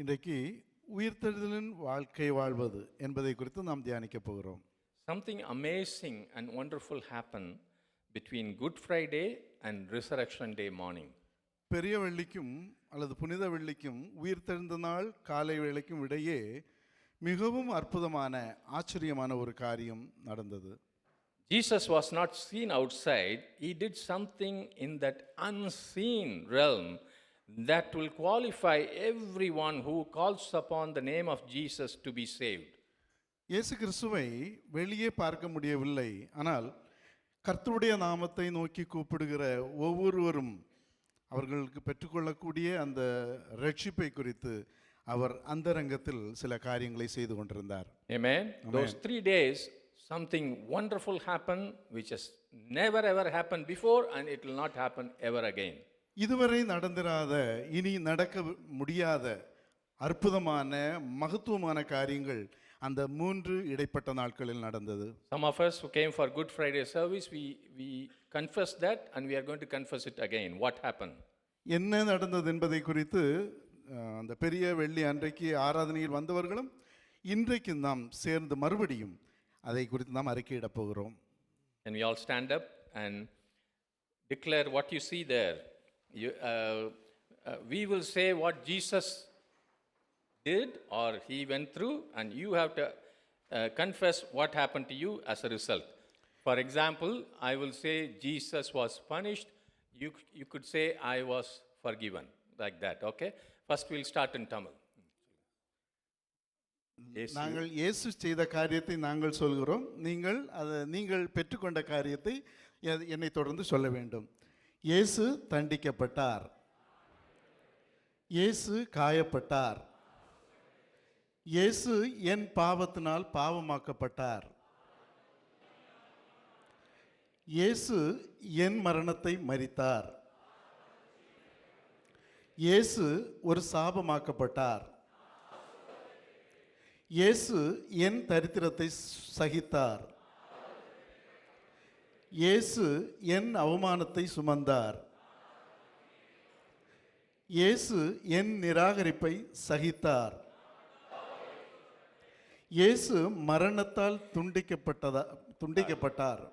இன்றைக்கு உயிர்த்தெழுதலின் வாழ்க்கை வாழ்வது என்பதை குறித்து நாம் தியானிக்க போகிறோம். Something amazing and wonderful happened between Good Friday and Resurrection Day morning. பெரிய வெள்ளிக்கும் அல்லது புனித வெள்ளிக்கும் உயிர்த்தெழுந்த நாள் காலை வேளைக்கும் இடையே மிகவும் அற்புதமான ஆச்சரியமான ஒரு காரியம் நடந்தது. Jesus was not seen outside. He did something in that unseen realm that will qualify everyone who calls upon the name of Jesus to be saved. இயேசு கிறிஸ்துவை வெளியே பார்க்க முடியவில்லை, ஆனால் கர்த்தருடைய நாமத்தை நோக்கி கூப்பிடுகிற ஒவ்வொருவரும் அவர்களுக்கு பெற்றுக்கொள்ளக்கூடிய அந்த ரட்சிப்பை குறித்து அவர் அந்தரங்கத்தில் சில காரியங்களை செய்து கொண்டிருந்தார். Amen. Those 3 days something wonderful happened which has never ever happened before and it will not happen ever again. இதுவரை நடந்திராத, இனி நடக்க முடியாத அற்புதமான மகத்துவமான காரியங்கள் அந்த 3 இடைப்பட்ட நாட்களில் நடந்தது. Some of us who came for Good Friday service, we confess that and we are going to confess it again. What happened? என்ன நடந்தது என்பதை குறித்து அந்த பெரிய வெள்ளி அன்றைக்கு ஆராதனையில் வந்தவர்களும் இன்றைக்கு நாம் சேர்ந்து மறுபடியும் அதை குறித்து நாம் அறிக்கையிடப் போகிறோம். And we all stand up and declare what you see there. We will say what Jesus did or he went through, and you have to confess what happened to you as a result. For example, I will say Jesus was punished. You could say I was forgiven, like that. Okay, first we'll start in Tamil. நாங்கள் இயேசு செய்த காரியத்தை நாங்கள் சொல்கிறோம், நீங்கள் பெற்றுக்கொண்ட காரியத்தை என்னை தொடர்ந்து சொல்ல வேண்டும். இயேசு தண்டிக்கப்பட்டார், இயேசு காயப்பட்டார், இயேசு என் பாவத்தினால் பாவமாக்கப்பட்டார், இயேசு என் மரணத்தை மரித்தார், இயேசு ஒரு சாபமாக்கப்பட்டார், இயேசு என் தரித்திரத்தை சகித்தார், இயேசு என் அவமானத்தை சுமந்தார், இயேசு என் நிராகரிப்பை சகித்தார், இயேசு மரணத்தால் துண்டிக்கப்பட்டார்,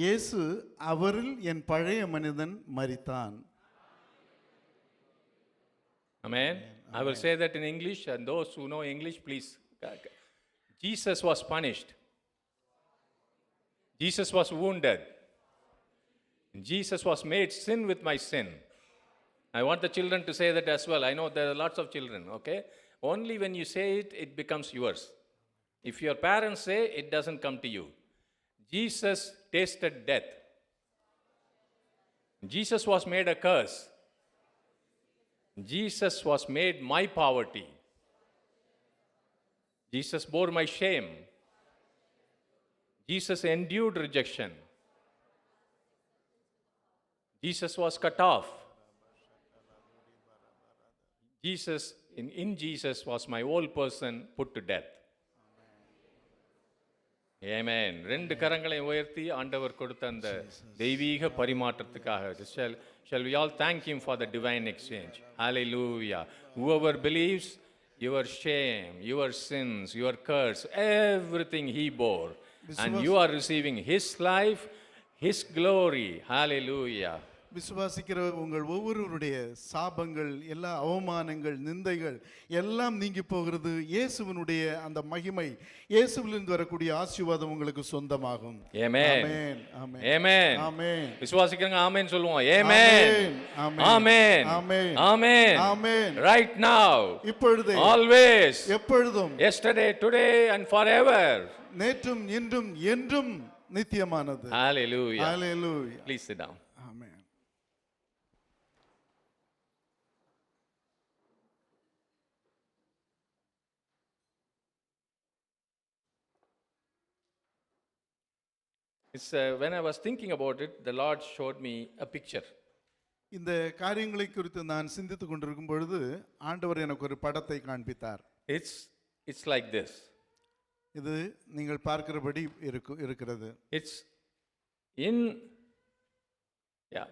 இயேசு அவரில் என் பழைய மனிதன் மரித்தான். Amen. I will say that in English, and those who know English, please. Jesus was punished. Jesus was wounded. Jesus was made sin with my sin. I want the children to say that as well. I know there are lots of children, okay? Only when you say it, it becomes yours. If your parents say, it doesn't come to you. Jesus tasted death. Jesus was made a curse. Jesus was made my poverty. Jesus bore my shame. Jesus endured rejection. Jesus was cut off. In Jesus was my old person put to death. Amen. 2 கரங்களை உயர்த்தி ஆண்டவர் கொடுத்த அந்த தெய்வீக பரிமாற்றத்துக்காக shall we all thank him for the divine exchange. Hallelujah. Whoever believes, your shame, your sins, your curse, everything he bore, and you are receiving his life, his glory. Hallelujah. விசுவாசிக்கிற உங்கள் ஒவ்வொருவருடைய சாபங்கள், எல்லா அவமானங்கள், நிந்தைகள் எல்லாம் நீங்கி போகிறது. இயேசுவினுடைய அந்த மகிமை, இயேசுவிலிருந்து வரக்கூடிய ஆசீர்வாதம் உங்களுக்கு சொந்தமாகும். ஆமென். ஆமென். ஆமென். ஆமென். விசுவாசிக்கிறவங்க ஆமென் சொல்லுவோம். ஆமென். ஆமென். ஆமென். ஆமென். ஆமென். Right now. இப்பொழுதே, always, எப்பொழுதும், yesterday, today and forever. நேற்றும் இன்றும் என்றும் நித்தியமானது. Hallelujah. Hallelujah. Please sit down. Amen. It's when I was thinking about it, the Lord showed me a picture. இந்த காரியங்களை குறித்து நான் சிந்தித்துக் கொண்டிருக்கும் பொழுது ஆண்டவர் எனக்கு ஒரு படத்தை காண்பித்தார். It's like this. இது நீங்கள் பார்க்கிறபடி இருக்கிறது. It's in Yeah.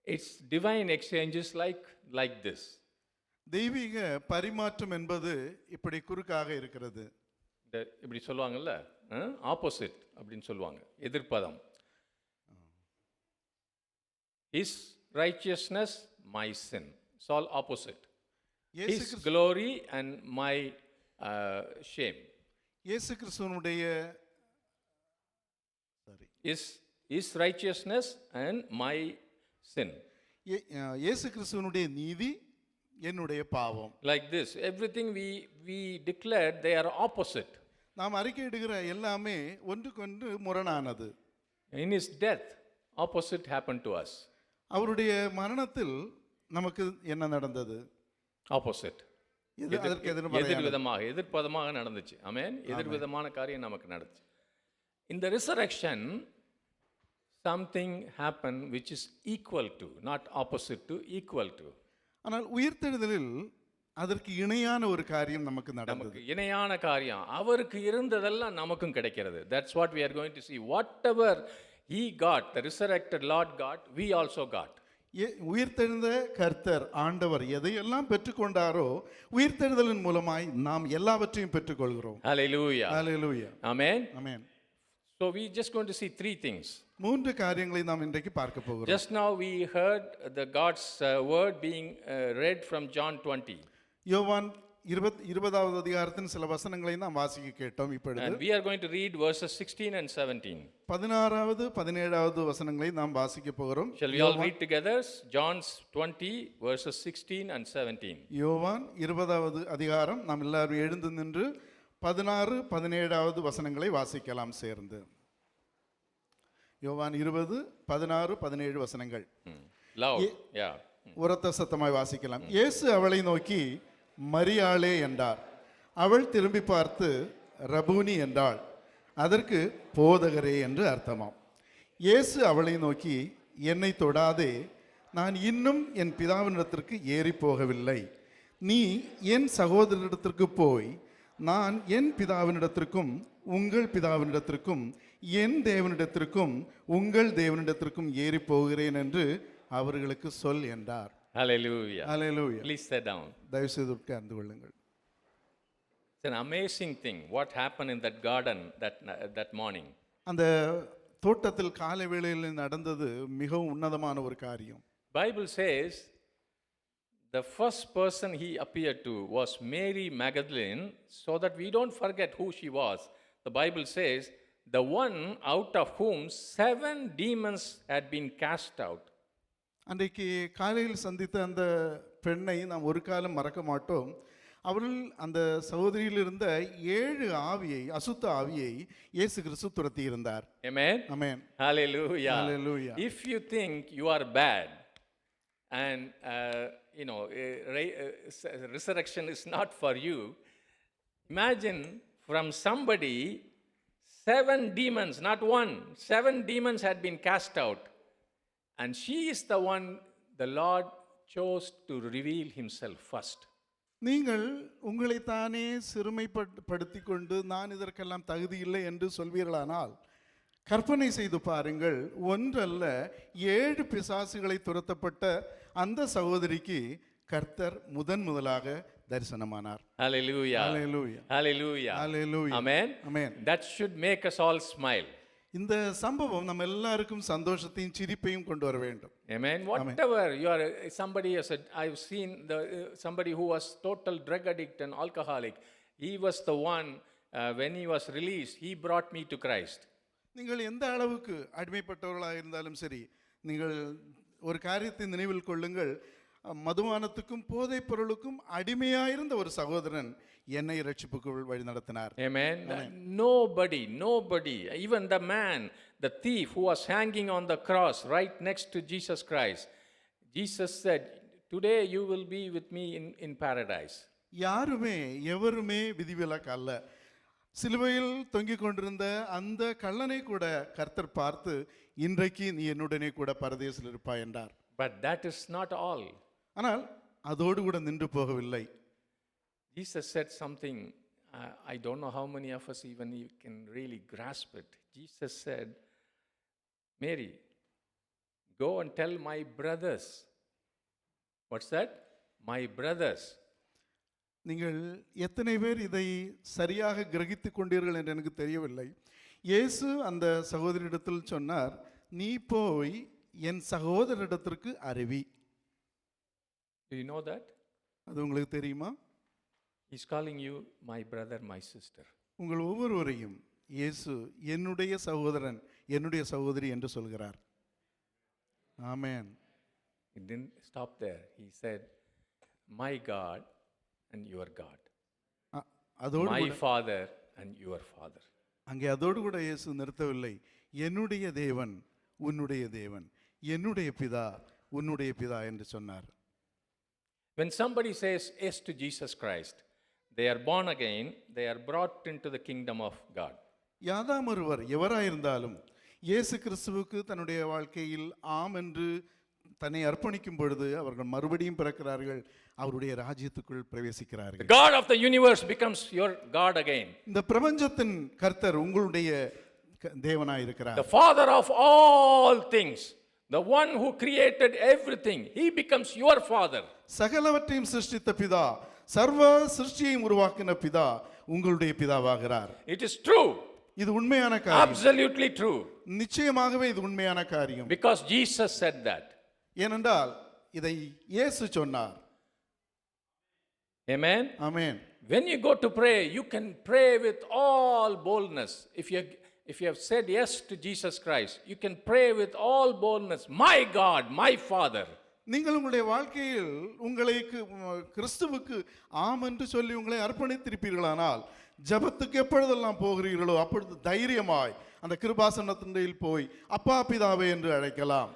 It's divine exchanges like this. தெய்வீக பரிமாற்றம் என்பது இப்படி குறுக்காக இருக்கிறது. இப்படி சொல்லுவாங்கல்ல, ஆப்போசிட் அப்படின்னு சொல்லுவாங்க, எதிர்ப்பதம். His righteousness, my sin. It's all opposite. இயேசு His glory and my shame. இயேசு கிறிஸ்துவனுடைய His righteousness and my sin. இயேசு கிறிஸ்துவனுடைய நீதி, என்னுடைய பாவம். Like this, everything we declared, they are opposite. நாம் அறிக்கையிடுகிற எல்லாமே ஒன்றுக்கொன்று முரணானது. In his death, opposite happened to us. அவருடைய மரணத்தில் நமக்கு என்ன நடந்தது? Opposite. அதற்கு எதிர்மறையானது. எதிர்ப்பதமாக நடந்துச்சு. ஆமென். எதிர்விதமான காரியம் நமக்கு நடந்துச்சு. In the resurrection, something happened which is equal to, not opposite to, equal to. ஆனால் உயிர்த்தெழுதலில் அதற்கு இணையான ஒரு காரியம் நமக்கு நடந்தது. நமக்கு இணையான காரியம் அவருக்கு இருந்ததெல்லாம் நமக்கும் கிடைக்கிறது. That's what we are going to see. Whatever he got, the resurrected Lord got, we also got. உயிர்த்தெழுந்த கர்த்தர் ஆண்டவர் எதையெல்லாம் பெற்றுக்கொண்டாரோ உயிர்த்தெழுதலின் மூலமாய் நாம் எல்லாவற்றையும் பெற்றுக்கொள்கிறோம். Hallelujah. Hallelujah. Amen. Amen. So we just going to see three things. மூன்று காரியங்களை நாம் இன்றைக்கு பார்க்க போகிறோம். Just now we heard the God's word being read from John 20. யோவான் 20வது அதிகாரத்தின் சில வசனங்களை நாம் வாசிக்க கேட்டோம். இப்பொழுது And we are going to read verses 16 and 17. 16வது 17வது வசனங்களை நாம் வாசிக்க போகிறோம். Shall we all read together? John 20 verses 16 and 17. யோவான் 20வது அதிகாரம், நாம் எல்லாரும் எழுந்து நின்று 16 17வது வசனங்களை வாசிக்கலாம் சேர்ந்து. யோவான் 20 16 17 வசனங்கள். Loud. Yeah. உரத்த சத்தமாய் வாசிக்கலாம். இயேசு அவளை நோக்கி மரியாளே என்றார். அவள் திரும்பி பார்த்து ரபூனி என்றாள். அதற்கு போதகரே என்று அர்த்தமாம். இயேசு அவளை நோக்கி என்னை தொடாதே, நான் இன்னும் என் பிதாவினிடத்திற்கு ஏறி போகவில்லை. நீ என் சகோதரனிடத்திற்கு போய் நான் என் பிதாவினிடத்திற்கும் உங்கள் பிதாவினிடத்திற்கும் என் தேவனிடத்திற்கும் உங்கள் தேவனிடத்திற்கும் ஏறி போகிறேன் என்று அவர்களுக்கு சொல் என்றார். Hallelujah. Hallelujah. Please sit down. தயவு செய்து உட்கார்ந்து கொள்ளுங்கள். It's an amazing thing what happened in that garden that morning. அந்த தோட்டத்தில் காலை வேளையில் நடந்தது மிகவும் உன்னதமான ஒரு காரியம். Bible says the first person he appeared to was Mary Magdalene, so that we don't forget who she was. The Bible says the one out of whom 7 demons had been cast out. அன்றைக்கு காலையில் சந்தித்த அந்த பெண்ணை நாம் ஒரு காலம் மறக்க மாட்டோம். அவர்கள் அந்த சகோதரியில் இருந்த 7 ஆவியை, அசுத்த ஆவியை இயேசு கிறிஸ்து துரத்தி இருந்தார். Amen. Amen. Hallelujah. Hallelujah. If you think you are bad and resurrection is not for you, imagine from somebody 7 demons, not one, 7 demons had been cast out. And she is the one the Lord chose to reveal himself first. நீங்கள் உங்களைத்தானே சிறுமைப்படுத்தி கொண்டு நான் இதற்கெல்லாம் தகுதி இல்லை என்று சொல்வீர்களானால் கற்பனை செய்து பாருங்கள். ஒன்றல்ல 7 பிசாசுகளை துரத்தப்பட்ட அந்த சகோதரிக்கு கர்த்தர் முதலாக தரிசனமானார். Hallelujah. Hallelujah. Hallelujah. Hallelujah. Amen. Amen. That should make us all smile. இந்த சம்பவம் நம்ம எல்லாருக்கும் சந்தோஷத்தையும் சிரிப்பையும் கொண்டு வர வேண்டும். Amen. Whatever you are, somebody has said, I've seen somebody who was total drug addict and alcoholic. He was the one when he was released, he brought me to Christ. நீங்கள் எந்த அளவுக்கு அடிமைப்பட்டவர்களாக இருந்தாலும் சரி, நீங்கள் ஒரு காரியத்தை நினைவில் கொள்ளுங்கள். மதுபானத்துக்கும் போதைப் பொருளுக்கும் அடிமையாயிருந்த ஒரு சகோதரன் என்னை இரட்சிப்புக்குள் வழி நடத்தினார். Amen. Nobody, even the man, the thief who was hanging on the cross right next to Jesus Christ, Jesus said, today you will be with me in paradise. யாருமே எவருமே விதிவிலக்கு அல்ல. சிலுவையில் தொங்கிக் கொண்டிருந்த அந்த கள்ளனை கூட கர்த்தர் பார்த்து இன்றைக்கு நீ என்னுடனே கூட பரதேசில் இருப்பாய் என்றார். But that is not all. ஆனால் அதோடு கூட நின்று போகவில்லை. Jesus said something, I don't know how many of us even can really grasp it. Jesus said, Mary, go and tell my brothers. What's that? my brothers. நீங்கள் எத்தனை பேர் இதை சரியாக கிரகித்துக் கொண்டீர்கள் என்று எனக்கு தெரியவில்லை. இயேசு அந்த சகோதரியிடத்தில் சொன்னார், நீ போய் என் சகோதரிடத்திற்கு அறிவி. Do you know that? அது உங்களுக்கு தெரியுமா? He's calling you my brother, my sister. உங்கள் ஒவ்வொருவரையும் இயேசு என்னுடைய சகோதரன், என்னுடைய சகோதரி என்று சொல்கிறார். ஆமென். He didn't stop there. He said, my God and your God. அதோடு My Father and your Father. அங்கே அதோடு கூட இயேசு நிறுத்தவில்லை. என்னுடைய தேவன், உன்னுடைய தேவன், என்னுடைய பிதா, உன்னுடைய பிதா என்று சொன்னார். When somebody says yes to Jesus Christ, they are born again, they are brought into the kingdom of God. யாதாம் ஒருவர் எவராயிருந்தாலும் இயேசு கிறிஸ்துவுக்கு தன்னுடைய வாழ்க்கையில் ஆம் என்று தன்னை அர்ப்பணிக்கும் பொழுது அவர்கள் மறுபடியும் பிறக்கிறார்கள், அவருடைய ராஜ்யத்துக்குள் பிரவேசிக்கிறார்கள். The God of the universe becomes your God again. இந்த பிரபஞ்சத்தின் கர்த்தர் உங்களுடைய தேவனாய் இருக்கிறார். The Father of all things, the one who created everything, he becomes your Father. சகலவற்றையும் சிருஷ்டித்த பிதா, சர்வ சிருஷ்டியையும் உருவாக்கின பிதா உங்களுடைய பிதாவாகிறார். It is true. இது உண்மையான காரியம். Absolutely true. நிச்சயமாகவே இது உண்மையான காரியம். Because Jesus said that. ஏனென்றால் இதை இயேசு சொன்னார். Amen. Amen. When you go to pray, you can pray with all boldness. If you have said yes to Jesus Christ, you can pray with all boldness. My God, my Father. நீங்கள் உங்களுடைய வாழ்க்கையில் உங்களுக்கு கிறிஸ்துவுக்கு ஆம் என்று சொல்லி உங்களை அர்ப்பணித்திருப்பீர்களானால், ஜெபத்துக்கு எப்பொழுதெல்லாம் போகிறீர்களோ அப்பொழுது தைரியமாய் அந்த கிருபாசனத்தில் போய் அப்பா பிதாவே என்று அழைக்கலாம்.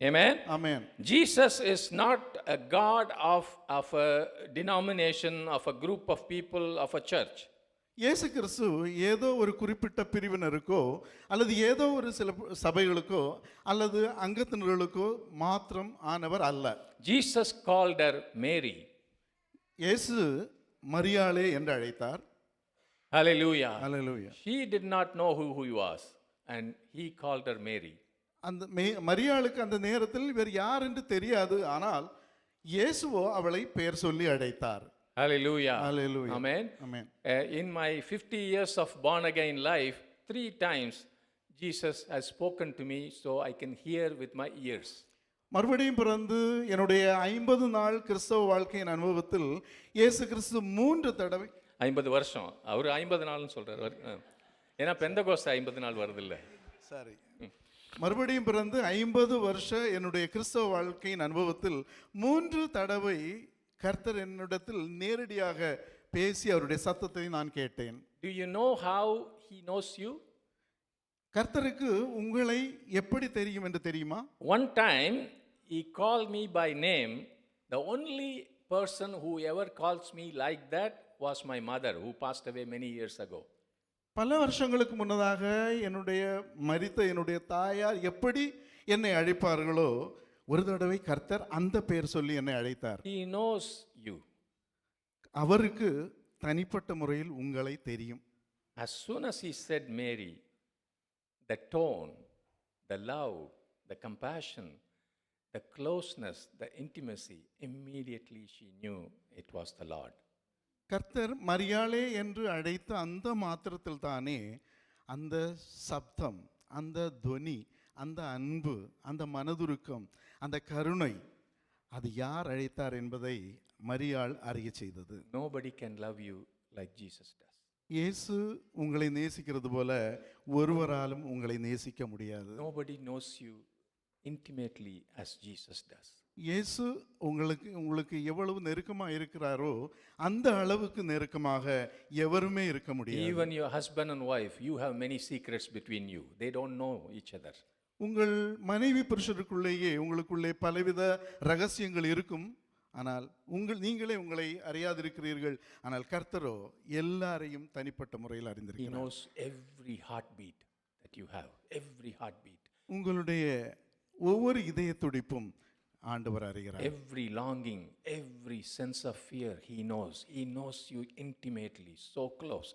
Amen. Amen. Jesus is not a God of a denomination, of a group of people, of a church. இயேசு கிறிஸ்து ஏதோ ஒரு குறிப்பிட்ட பிரிவினருக்கோ அல்லது ஏதோ ஒரு சில சபைகளுக்கோ அல்லது அங்கத்தினர்களுக்கோ மாத்திரம் ஆனவர் அல்ல. Jesus called her Mary. இயேசு மரியாளே என்று அழைத்தார். Hallelujah. Hallelujah. She did not know who he was, and he called her Mary. அந்த மரியாளுக்கு அந்த நேரத்தில் இவர் யார் என்று தெரியாது, ஆனால் இயேசுவோ அவளை பெயர் சொல்லி அழைத்தார். Hallelujah. Hallelujah. Amen. Amen. In my 50 years of born again life, 3 times Jesus has spoken to me so I can hear with my ears. மறுபடியும் பிறந்து என்னுடைய 50 நாள் கிறிஸ்தவ வாழ்க்கையின் அனுபவத்தில் இயேசு கிறிஸ்து 3 தடவை 50 வருஷம் அவர் 50 நாள்னு சொல்றாரு. ஏன்னா பெந்தகோஸ்து 50 நாள் வருது இல்லை. சாரி, மறுபடியும் பிறந்து 50 வருஷ என்னுடைய கிறிஸ்தவ வாழ்க்கையின் அனுபவத்தில் 3 தடவை கர்த்தர் என்னிடத்தில் நேரடியாக பேசி அவருடைய சத்தத்தை நான் கேட்டேன். Do you know how he knows you? கர்த்தருக்கு உங்களை எப்படி தெரியும் என்று தெரியுமா? One time he called me by name. The only person who ever calls me like that was my mother, who passed away many years ago. பல வருஷங்களுக்கு முன்னதாக என்னுடைய தாயார் எப்படி என்னை அழைப்பார்களோ ஒரு தடவை கர்த்தர் அந்த பெயர் சொல்லி என்னை அழைத்தார். He knows you. அவருக்கு தனிப்பட்ட முறையில் உங்களை தெரியும். As soon as he said Mary, the tone, the love, the compassion, the closeness, the intimacy, immediately she knew it was the Lord. கர்த்தர் மரியாளே என்று அழைத்த அந்த மாத்திரத்தில் தானே அந்த சப்தம், அந்த துவனி, அந்த அன்பு, அந்த மனதுருக்கம், அந்த கருணை, அது யார் அழைத்தார் என்பதை மரியாள் அறிய செய்தது. Nobody can love you like Jesus does. இயேசு உங்களை நேசிக்கிறது போல ஒருவராலும் உங்களை நேசிக்க முடியாது. Nobody knows you intimately as Jesus does. இயேசு உங்களுக்கு எவ்வளவு நெருக்கமா இருக்கிறாரோ அந்த அளவுக்கு நெருக்கமாக எவருமே இருக்க முடியாது. Even your husband and wife, you have many secrets between you. They don't know each other. உங்கள் மனைவி புருஷருக்குள்ளேயே உங்களுக்குள்ளே பலவித ரகசியங்கள் இருக்கும். ஆனால் நீங்களே உங்களை அறியாதிருக்கிறீர்கள். ஆனால் கர்த்தரோ எல்லாரையும் தனிப்பட்ட முறையில் He அறிந்திருக்கிறார். knows every heartbeat that you have, every heartbeat. உங்களுடைய ஒவ்வொரு இதய துடிப்பும் ஆண்டவர் அறிகிறார். Every longing, every sense of fear, he knows. He knows you intimately, so close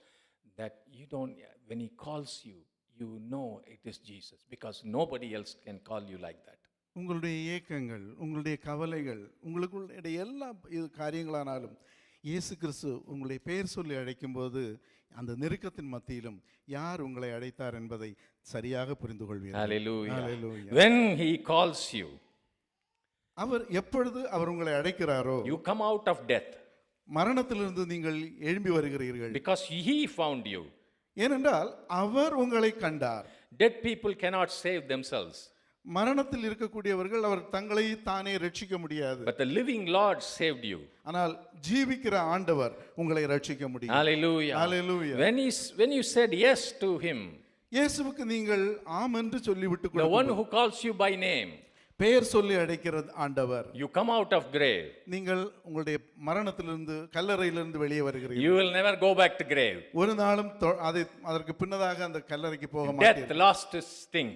that you don't, when he calls you, you know it is Jesus, because nobody else can call you like that. உங்களுடைய ஏக்கங்கள், உங்களுடைய கவலைகள், உங்களுக்குடைய எல்லா இது காரியங்களானாலும் இயேசு கிறிஸ்து உங்களை பெயர் சொல்லி அழைக்கும்போது அந்த நெருக்கத்தின் மத்தியிலும் யார் உங்களை அழைத்தார் என்பதை சரியாக புரிந்து கொள்வீர்கள். Hallelujah. Hallelujah. When he calls you, அவர் எப்பொழுது அவர் உங்களை அழைக்கிறாரோ you come out of death மரணத்திலிருந்து நீங்கள் எழும்பி வருகிறீர்கள். because he found you. ஏனென்றால் அவர் உங்களை கண்டார். Dead people cannot save themselves, மரணத்தில் இருக்கக்கூடியவர்கள் அவர் தங்களை தானே ரட்சிக்க முடியாது. but the living Lord saved you. ஆனால் ஜீவிக்கிற ஆண்டவர் உங்களை ரட்சிக்க முடியும். Hallelujah. Hallelujah. When you said yes to him, இயேசுவுக்கு நீங்கள் ஆம் என்று சொல்லிவிட்டு the one கொடுக்கும் who calls you by name, பெயர் சொல்லி அழைக்கிற ஆண்டவர், you come out of grave. நீங்கள் உங்களுடைய மரணத்திலிருந்து கல்லறையிலிருந்து வெளியே வருகிறீர்கள். You will never go back to grave. ஒரு நாளும் அதற்கு பின்னதாக அந்த கல்லறைக்கு போக Death மாட்டீர்கள். lost its sting.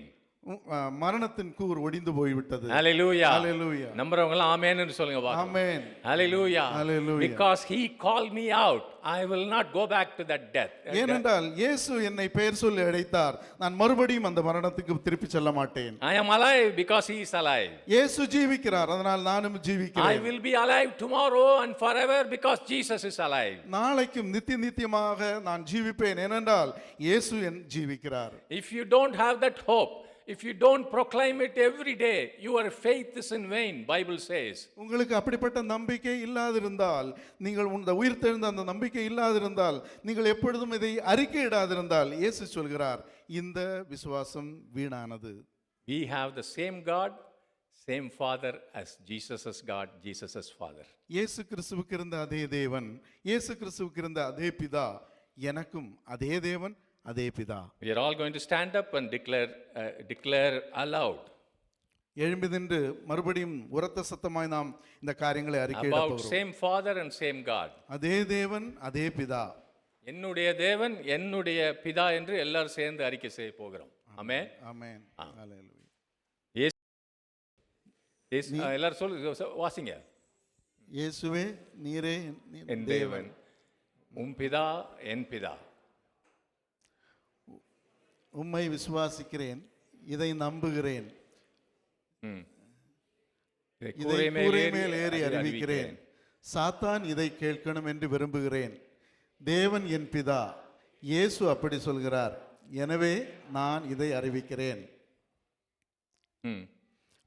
மரணத்தின் கூர் ஒடிந்து போய்விட்டது. Hallelujah. Hallelujah. நம்புறவங்கலாம் ஆமென்னு சொல்லுங்க பாக்கலாம். ஆமென். Hallelujah. Hallelujah. Because he called me out, I will not go back to that death. ஏனென்றால் இயேசு என்னை பெயர் சொல்லி அழைத்தார், நான் மறுபடியும் அந்த மரணத்துக்கு திருப்பி செல்ல மாட்டேன். I am alive because he is alive. இயேசு ஜீவிக்கிறார், அதனால் நானும் I ஜீவிக்கிறேன். will be alive tomorrow and forever because Jesus is alive. நாளைக்கும் நித்தியமாக நான் ஜீவிப்பேன், ஏனென்றால் இயேசு ஜீவிக்கிறார். If you don't have that hope, if you don't proclaim it every day, your faith is in vain, Bible says. உங்களுக்கு அப்படிப்பட்ட நம்பிக்கை இல்லாதிருந்தால், நீங்கள் இந்த உயிர்த்தெழுந்த அந்த நம்பிக்கை இல்லாதிருந்தால், நீங்கள் எப்பொழுதும் இதை அறிக்கையிடாதிருந்தால், இயேசு சொல்கிறார், இந்த விசுவாசம் வீணானது. We have the same God, same Father as Jesus' God, Jesus' Father. இயேசு கிறிஸ்துவுக்கு இருந்த அதே தேவன், இயேசு கிறிஸ்துவுக்கு இருந்த அதே பிதா, எனக்கும் அதே தேவன், அதே பிதா. We are all going to stand up and declare aloud எழும்பி நின்று மறுபடியும் உரத்த சத்தமாய் நாம் இந்த காரியங்களை அறிக்கையிட about போகிறோம். same Father and same God. அதே தேவன், அதே பிதா. என்னுடைய தேவன், என்னுடைய பிதா என்று எல்லாரும் சேர்ந்து அறிக்கை செய்ய போகிறோம். ஆமென். ஆமென். ஹalleluya. எல்லாரும் சொல்லு, வாசிங்க. இயேசுவே நீரே என் தேவன், உம் பிதா என் பிதா. உம்மை விசுவாசிக்கிறேன், இதை நம்புகிறேன், இதை கூரை மேல் ஏறி அறிவிக்கிறேன். சாத்தான் இதை கேட்கணும் என்று விரும்புகிறேன். தேவன் என் பிதா, இயேசு அப்படி சொல்கிறார், எனவே நான் இதை அறிவிக்கிறேன்.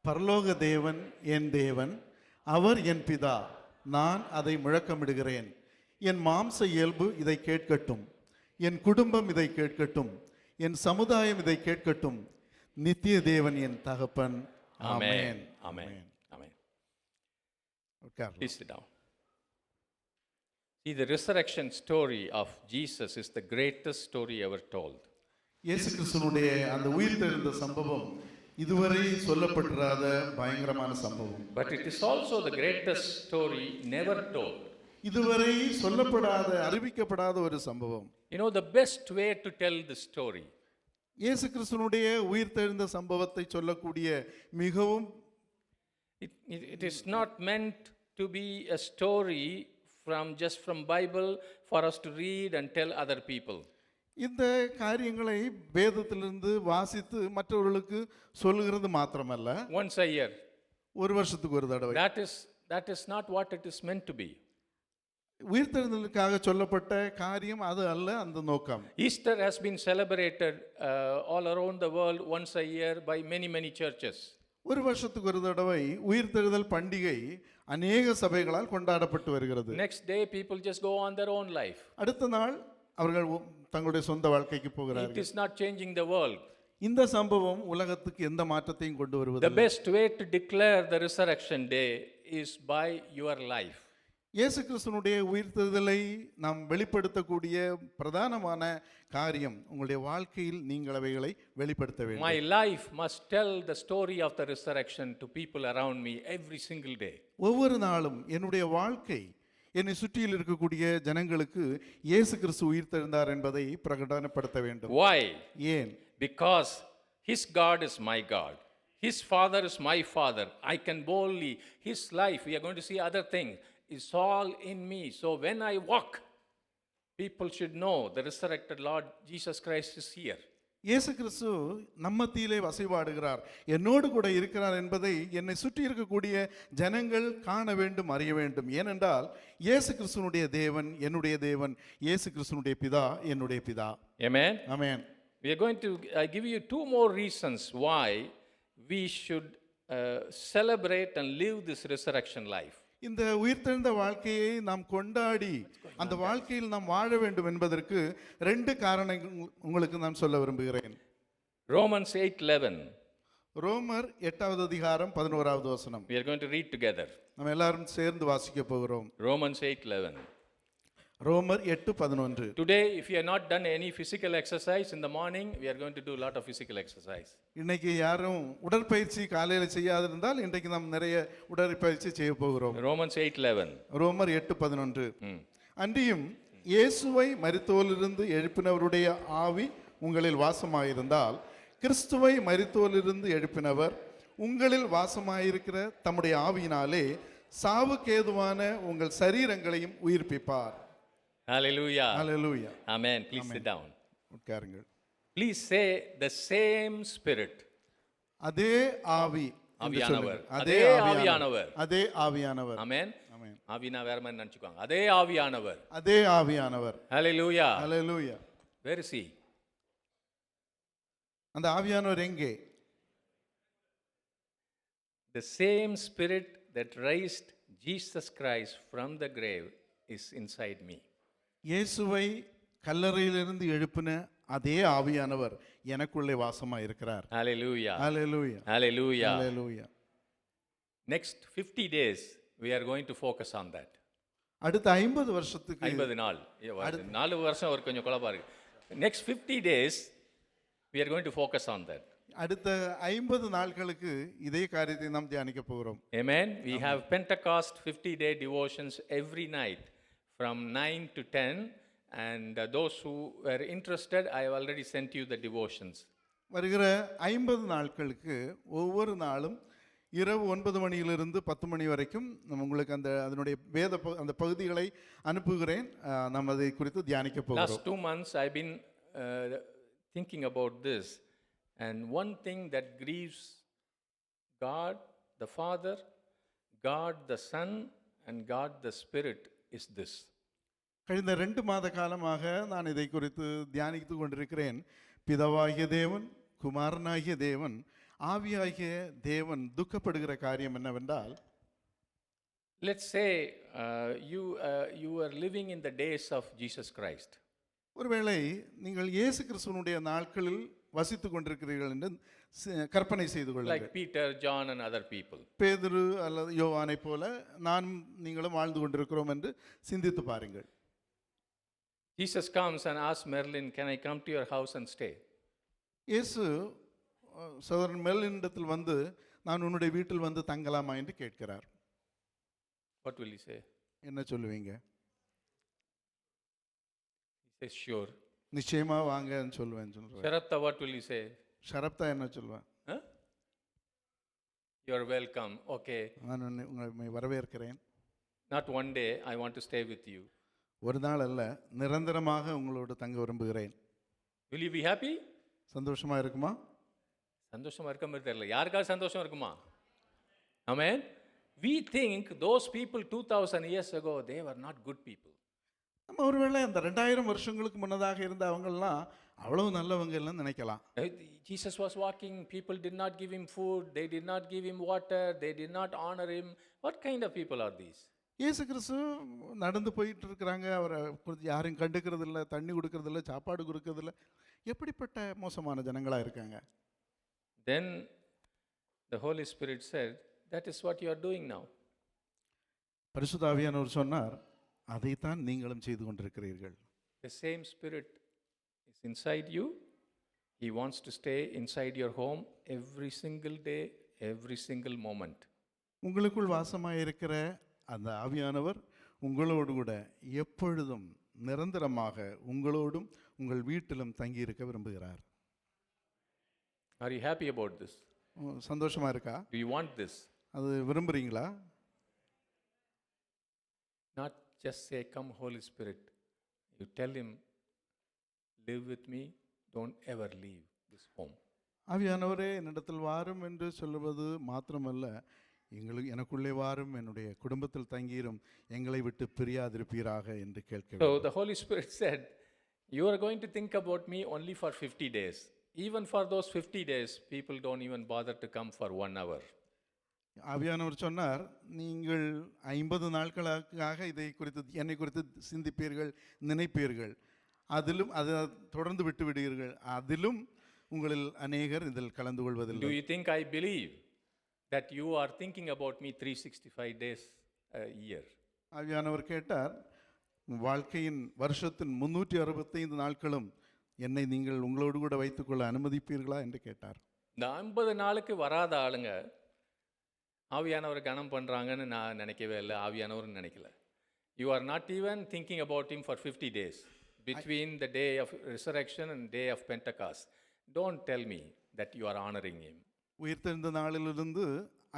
பரலோக தேவன் என் தேவன், அவர் என் பிதா, நான் அதை முழக்கமிடுகிறேன். என் மாம்ச இயல்பு இதை கேட்கட்டும், என் குடும்பம் இதை கேட்கட்டும், என் சமுதாயம் இதை கேட்கட்டும். நித்திய தேவன் என் தகப்பன். ஆமென். ஆமென். ஆமென். உட்கார்ந்து. Please sit down. See, the resurrection story of Jesus is the greatest story ever told. இயேசு கிறிஸ்துவினுடைய அந்த உயிர்த்தெழுந்த சம்பவம் இதுவரை சொல்லப்பட்டிராத பயங்கரமான சம்பவம். But it is also the greatest story never told. இதுவரை சொல்லப்படாத, அறிவிக்கப்படாத ஒரு சம்பவம். You know, the best way to tell the story இயேசு கிறிஸ்துவினுடைய உயிர்த்தெழுந்த சம்பவத்தை சொல்லக்கூடிய மிகவும் it is not meant to be a story just from Bible for us to read and tell other people. இந்த காரியங்களை வேதத்திலிருந்து வாசித்து மற்றவர்களுக்கு சொல்லுகிறது மாத்திரமல்ல, once a year, ஒரு வருஷத்துக்கு ஒரு தடவை. that is not what it is meant to be. உயிர்த்தெழுதலுக்காக சொல்லப்பட்ட காரியம் அது அல்ல அந்த நோக்கம். Easter has been celebrated all around the world once a year by many churches. ஒரு வருஷத்துக்கு ஒரு தடவை உயிர்த்தெழுதல் பண்டிகை அநேக சபைகளால் கொண்டாடப்பட்டு வருகிறது. Next day people just go on their own life. அடுத்த நாள் அவர்கள் தங்களுடைய சொந்த வாழ்க்கைக்கு It போகிறார்கள். is not changing the world. இந்த சம்பவம் உலகத்துக்கு எந்த மாற்றத்தையும் கொண்டு The வருவதில்லை. best way to declare the resurrection day is by your life. இயேசு கிறிஸ்துவினுடைய உயிர்த்தெழுதலை நாம் வெளிப்படுத்தக்கூடிய பிரதானமான காரியம் உங்களுடைய வாழ்க்கையில் நீங்கள் அவைகளை வெளிப்படுத்த வேண்டும். My life must tell the story of the resurrection to people around me every single day. ஒவ்வொரு நாளும் என்னுடைய வாழ்க்கை என்னை சுற்றியில் இருக்கக்கூடிய ஜனங்களுக்கு இயேசு கிறிஸ்து உயிர்த்தெழுந்தார் என்பதை பிரகடனப்படுத்த வேண்டும். Why? ஏன்? Because his God is my God. His Father is my Father. I can boldly, his life, we are going to see other things, is all in me. So when I walk, people should know the resurrected Lord Jesus Christ is here. இயேசு கிறிஸ்து நம்ம மத்தியிலே வசைபாடுகிறார், என்னோடு கூட இருக்கிறார் என்பதை என்னை சுற்றி இருக்கக்கூடிய ஜனங்கள் காண வேண்டும், அறிய வேண்டும். ஏனென்றால் இயேசு கிறிஸ்துனுடைய தேவன் என்னுடைய தேவன், இயேசு கிறிஸ்துனுடைய பிதா என்னுடைய பிதா. Amen. Amen. We are going to give you two more reasons why we should celebrate and live this resurrection life. இந்த உயிர்த்தெழுந்த வாழ்க்கையை நாம் கொண்டாடி அந்த வாழ்க்கையில் நாம் வாழ வேண்டும் என்பதற்கு 2 காரணங்கள் உங்களுக்கு நான் சொல்ல விரும்புகிறேன். Romans 8:11. ரோமர் 8வது அதிகாரம் 11வது வசனம். We are going to read together. நம்ம எல்லாரும் சேர்ந்து வாசிக்க போகிறோம். Romans 8:11. ரோமர் 8:11. Today, if you have not done any physical exercise in the morning, we are going to do a lot of physical exercise. இன்னைக்கு யாரும் உடற்பயிற்சி காலையில் செய்யாதிருந்தால் இன்றைக்கு நாம் நிறைய உடற்பயிற்சி செய்ய போகிறோம். Romans 8:11. ரோமர் 8:11. அன்றியும் இயேசுவை மரித்தோரிலிருந்து எழுப்பினவருடைய ஆவி உங்களில் வாசமாயிருந்தால் கிறிஸ்துவை மரித்தோரிலிருந்து எழுப்பினவர் உங்களில் வாசமாயிருக்கிற தம்முடைய ஆவியினாலே சாவுக்கேதுவான உங்கள் சரீரங்களையும் உயிர்ப்பிப்பார். Hallelujah. Hallelujah. Amen. Please sit down. உட்காருங்கள். Please say the same spirit. அதே ஆவி. ஆவியானவர். அதே அதே ஆவியானவர். ஆவியானவர். அதே ஆவியானவர். Amen. ஆமென். ஆவினா வேற மாதிரி நினைச்சுக்குவாங்க. அதே ஆவியானவர். அதே ஆவியானவர். Hallelujah. Hallelujah. Where is he? அந்த ஆவியானவர் எங்கே? The same spirit that raised Jesus Christ from the grave is inside me. இயேசுவை கல்லறையிலிருந்து எழுப்பின அதே ஆவியானவர் எனக்குள்ளே வாசமாய் இருக்கிறார். Hallelujah. Hallelujah. Hallelujah. Hallelujah. Next 50 days we are going to focus on that. அடுத்த 50 வருஷத்துக்கு 50 நாள். 4 வருஷம் ஒரு கொஞ்சம் குழப்பா இருக்கு. Next 50 days we are going to focus on that. அடுத்த 50 நாட்களுக்கு இதே காரியத்தை நாம் தியானிக்க போகிறோம். Amen. We have Pentecost 50-day devotions every night from 9 to 10, and those who were interested, I have already sent you the devotions. வருகிற 50 நாட்களுக்கு ஒவ்வொரு நாளும் இரவு 9 மணியிலிருந்து 10 மணி வரைக்கும் உங்களுக்கு அதனுடைய அந்த பகுதிகளை அனுப்புகிறேன். நாம் அதை குறித்து தியானிக்க போகிறோம். Last 2 months I've been thinking about this, and one thing that grieves God the Father, God the Son, and God the Spirit is this. கழிந்த 2 மாத காலமாக நான் இதை குறித்து தியானித்து கொண்டிருக்கிறேன். பிதாவாகிய தேவன், குமாரனாகிய தேவன், ஆவியாகிய தேவன் துக்கப்படுகிற காரியம் என்னவென்றால், Let's say you are living in the days of Jesus Christ. ஒருவேளை நீங்கள் இயேசு கிறிஸ்துவனுடைய நாட்களில் வசித்துக் கொண்டிருக்கிறீர்கள் என்று கற்பனை செய்து கொள்ளுங்கள். Like Peter, John and other people. பேதுரு அல்லது யோவானை போல நானும் நீங்களும் வாழ்ந்து கொண்டிருக்கிறோம் என்று சிந்தித்து பாருங்கள். Jesus comes and asks Merlin, "Can I come to your house and stay?" இயேசு சகோதரன் மெர்லினிடத்தில் வந்து நான் உன்னுடைய வீட்டில் வந்து தங்கலாமா என்று கேட்கிறார். What will he say? என்ன சொல்லுவீங்க? He says, "Sure." நிச்சயமா வாங்கன்னு சொல்லுவேன் சொல்றேன். Sharatha, what will he say? ஷரப்தா என்ன சொல்லுவேன்? Huh? You are welcome. Okay. நான் உங்களை வரவேற்கிறேன். Not one day, I want to stay with you. ஒரு நாள் அல்ல, நிரந்தரமாக உங்களோடு தங்க விரும்புகிறேன். Will you be happy? சந்தோஷமா இருக்குமா? சந்தோஷமா இருக்க மாதிரி தெரியல. யாருக்காவது சந்தோஷம் இருக்குமா? Amen. We think those people 2000 years ago, they were not good people. நம்ம ஒருவேளை அந்த 2000 வருஷங்களுக்கு முன்னதாக இருந்த அவங்கெல்லாம் அவ்வளவு நல்லவங்க எல்லாம் நினைக்கலாம். Jesus was walking, people did not give him food, they did not give him water, they did not honor him. What kind of people are these? இயேசு கிறிஸ்து நடந்து போயிட்டு இருக்கிறாங்க, அவரை யாரும் கண்டுக்கிறது இல்லை, தண்ணி கொடுக்கறது இல்லை, சாப்பாடு கொடுக்கறது இல்லை. எப்படிப்பட்ட மோசமான ஜனங்களா இருக்காங்க? Then the Holy Spirit said, that is what you are doing now. பரிசுத்த ஆவியானவர் சொன்னார், அதைத்தான் நீங்களும் செய்து கொண்டிருக்கிறீர்கள். The same Spirit is inside you. He wants to stay inside your home every single day, every single moment. உங்களுக்குள் வாசமாக இருக்கிற அந்த ஆவியானவர் உங்களோடு கூட எப்பொழுதும் நிரந்தரமாக உங்களோடும் உங்கள் வீட்டிலும் தங்கி இருக்க விரும்புகிறார். Are you happy about this? சந்தோஷமா இருக்கா? Do you want this? அது விரும்புறீங்களா? Not just say, "Come Holy Spirit." You tell him, "Live with me, don't ever leave." this home. ஆவியானவரே என்னிடத்தில் வாரும் என்று சொல்லுவது மாத்திரமல்ல, எனக்குள்ளே வாரும், என்னுடைய குடும்பத்தில் தங்கியிரும், எங்களை விட்டு பிரியாதிருப்பீராக என்று கேட்க. So the Holy Spirit said, you are going to think about me only for 50 days. Even for those 50 days, people don't even bother to come for 1 hour. ஆவியானவர் சொன்னார், நீங்கள் 50 நாட்களுக்காக இதை குறித்து, என்னை குறித்து சிந்திப்பீர்கள், நினைப்பீர்கள், அதிலும் அதை தொடர்ந்து விட்டு விடுவீர்கள், அதிலும் உங்களில் அநேகர் இதில் கலந்து கொள்வதில்லை. Do you think I believe that you are thinking about me 365 days a year? ஆவியானவர் கேட்டார், வாழ்க்கையின் வருஷத்தின் 365 நாட்களும் என்னை நீங்கள் உங்களோடு கூட வைத்துக்கொள்ள அனுமதிப்பீர்களா என்று கேட்டார். இந்த 50 நாளுக்கு வராத ஆளுங்க ஆவியானவர் கனம் பண்ணுறாங்கன்னு நான் நினைக்கவே இல்லை, ஆவியானவர்னு நினைக்கல. You are not even thinking about him for 50 days between the day of resurrection and day of Pentecost. Don't tell me that you are honoring him. உயிர்த்தெழுந்த நாளிலிருந்து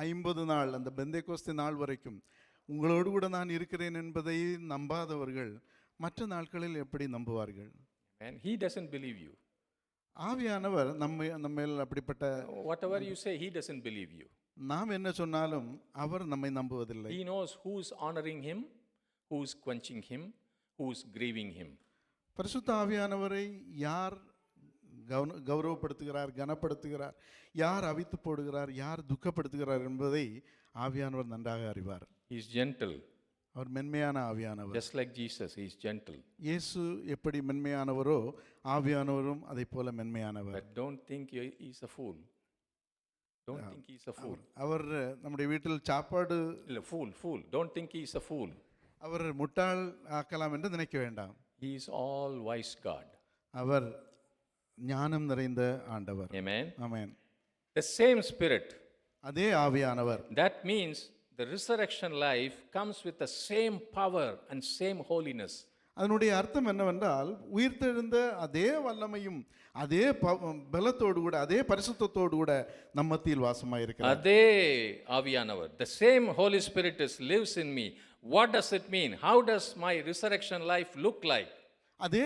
50 நாள், அந்த பெந்தேகோஸ்தே நாள் வரைக்கும் உங்களோடு கூட நான் இருக்கிறேன் என்பதை நம்பாதவர்கள் மற்ற நாட்களில் எப்படி நம்புவார்கள்? And he doesn't believe you. ஆவியானவர் நம்மேல் அப்படிப்பட்ட, Whatever you say, he doesn't believe you. நாம் என்ன சொன்னாலும் அவர் நம்மை நம்புவதில்லை. He knows who's honoring him, who's quenching him, who's grieving him. பரிசுத்த ஆவியானவரை யார் கௌரவப்படுத்துகிறார், கனப்படுத்துகிறார், யார் அவித்து போடுகிறார், யார் துக்கப்படுத்துகிறார் என்பதை ஆவியானவர் நன்றாக அறிவார். He is gentle. அவர் மென்மையான ஆவியானவர். Just like Jesus, he is gentle. இயேசு எப்படி மென்மையானவரோ ஆவியானவரும் அதை போல மென்மையானவர். But don't think he is a fool. Don't think he is a fool. அவர் நம்முடைய வீட்டில் சாப்பாடு, இல்ல, fool. Don't think he is a fool. அவர் முட்டாள் ஆக்கலாம் என்று நினைக்க வேண்டாம். He is all wise God. அவர் ஞானம் நிறைந்த ஆண்டவர். Amen. Amen. The same Spirit. அதே ஆவியானவர். That means the resurrection life comes with the same power and same holiness. அதனுடைய அர்த்தம் என்னவென்றால், உயிர்த்தெழுந்த அதே வல்லமையும் அதே பலத்தோடு கூட அதே பரிசுத்தத்தோடு கூட நம்ம மத்தியில் வாசமாயிருக்கிறார். அதே ஆவியானவர், the same Holy Spirit lives in me. What does it mean? How does my resurrection life look like? அதே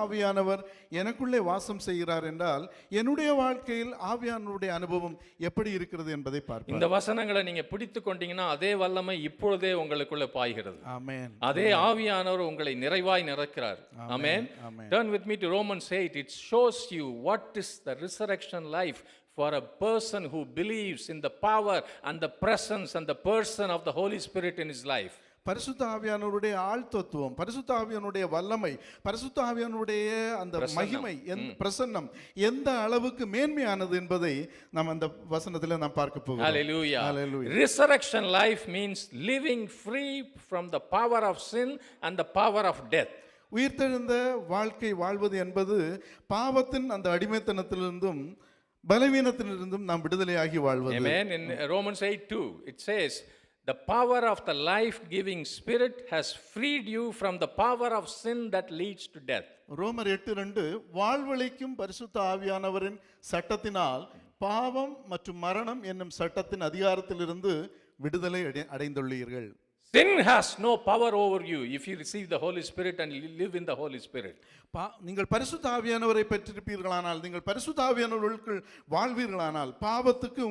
ஆவியானவர் எனக்குள்ளே வாசம் செய்கிறார் என்றால் என்னுடைய வாழ்க்கையில் ஆவியானவருடைய அனுபவம் எப்படி இருக்கிறது என்பதை பார்ப்போம். இந்த வசனங்களை நீங்க பிடித்து கொண்டீங்கன்னா அதே வல்லமை இப்பொழுதே உங்களுக்குள்ள பாய்கிறது. ஆமென். அதே ஆவியானவர் உங்களை நிறைவாய் நிரப்புகிறார். ஆமென். Turn with me to Romans 8. It shows you what is the resurrection life for a person who believes in the power and the presence and the person of the Holy Spirit in his life. பரிசுத்த ஆவியானவருடைய ஆழ்தத்துவம், பரிசுத்த ஆவியானுடைய வல்லமை, பரிசுத்த ஆவியானுடைய அந்த மகிமை, பிரசன்னம் எந்த அளவுக்கு மேன்மையானது என்பதை நாம் அந்த வசனத்தில் நாம் பார்க்க போகிறோம். Hallelujah. Hallelujah. Resurrection life means living free from the power of sin and the power of death. உயிர்த்தெழுந்த வாழ்க்கை வாழ்வது என்பது பாவத்தின் அந்த அடிமைத்தனத்திலிருந்தும் பலவீனத்திலிருந்தும் நாம் விடுதலையாகி வாழ்வது. Amen. In Romans 8:2 it says, the power of the life-giving Spirit has freed you from the power of sin that leads to death. ரோமர் 8:2 வாழ்வளிக்கும் பரிசுத்த ஆவியானவரின் சட்டத்தினால் பாவம் மற்றும் மரணம் என்னும் சட்டத்தின் அதிகாரத்திலிருந்து விடுதலை அடைந்துள்ளீர்கள். Sin has no power over you if you receive the Holy Spirit and live in the Holy Spirit. நீங்கள் பரிசுத்த ஆவியானவரை பெற்றிருப்பீர்களானால், நீங்கள் பரிசுத்த ஆவியானவருக்குள் வாழ்வீர்களானால் பாவத்துக்கு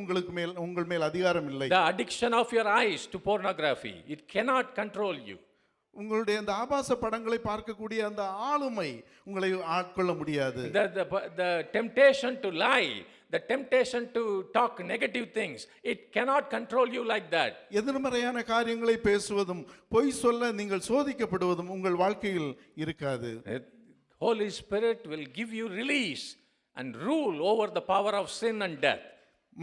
உங்கள் மேல் அதிகாரம் இல்லை. The addiction of your eyes to pornography, it cannot control you. உங்களுடைய அந்த ஆபாச படங்களை பார்க்கக்கூடிய அந்த ஆளுமை உங்களை ஆட்கொள்ள முடியாது. The temptation to lie, the temptation to talk negative things, it cannot control you like that. எதிர்மறையான காரியங்களை பேசுவதும் பொய் சொல்ல நீங்கள் சோதிக்கப்படுவதும் உங்கள் வாழ்க்கையில் இருக்காது. Holy Spirit will give you release and rule over the power of sin and death.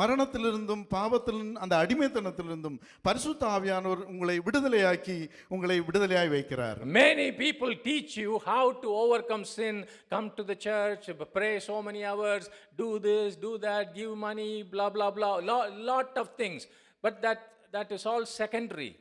மரணத்திலிருந்தும் பாவத்திலிருந்தும் அந்த அடிமைத்தனத்திலிருந்தும் பரிசுத்த ஆவியானவர் உங்களை விடுதலையாய் வைக்கிறார். Many people teach you how to overcome sin. Come to the church, pray so many hours, do this, do that, give money, blah blah blah, lot of things. But that is all secondary.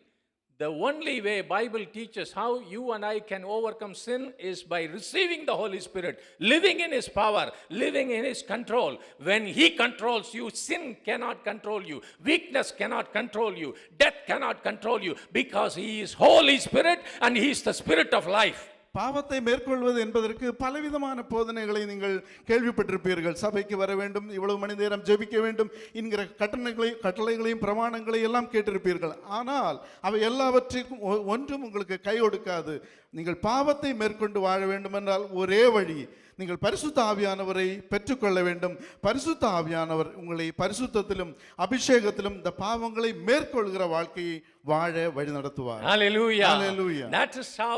The only way Bible teaches how you and I can overcome sin is by receiving the Holy Spirit, living in His power, living in His control. When He controls you, sin cannot control you, weakness cannot control you, death cannot control you, because He is Holy Spirit and He is the Spirit of life. பாவத்தை மேற்கொள்வது என்பதற்கு பலவிதமான போதனைகளை நீங்கள் கேள்விப்பட்டிருப்பீர்கள். சபைக்கு வர வேண்டும், இவ்வளவு மணி நேரம் ஜெபிக்க வேண்டும் என்கிற கட்டளைகளையும் பிரமாணங்களையும் எல்லாம் கேட்டிருப்பீர்கள். ஆனால் அவை எல்லாவற்றிற்கும் ஒன்றும் உங்களுக்கு கை கொடுக்காது. நீங்கள் பாவத்தை மேற்கொண்டு வாழ வேண்டும் என்றால் ஒரே வழி, நீங்கள் பரிசுத்த ஆவியானவரை பெற்றுக்கொள்ள வேண்டும். பரிசுத்த ஆவியானவர் உங்களை பரிசுத்தத்திலும் அபிஷேகத்திலும் இந்த பாவங்களை மேற்கொள்கிற வாழ்க்கையை வாழ வழி நடத்துவார். Hallelujah. Hallelujah. That is how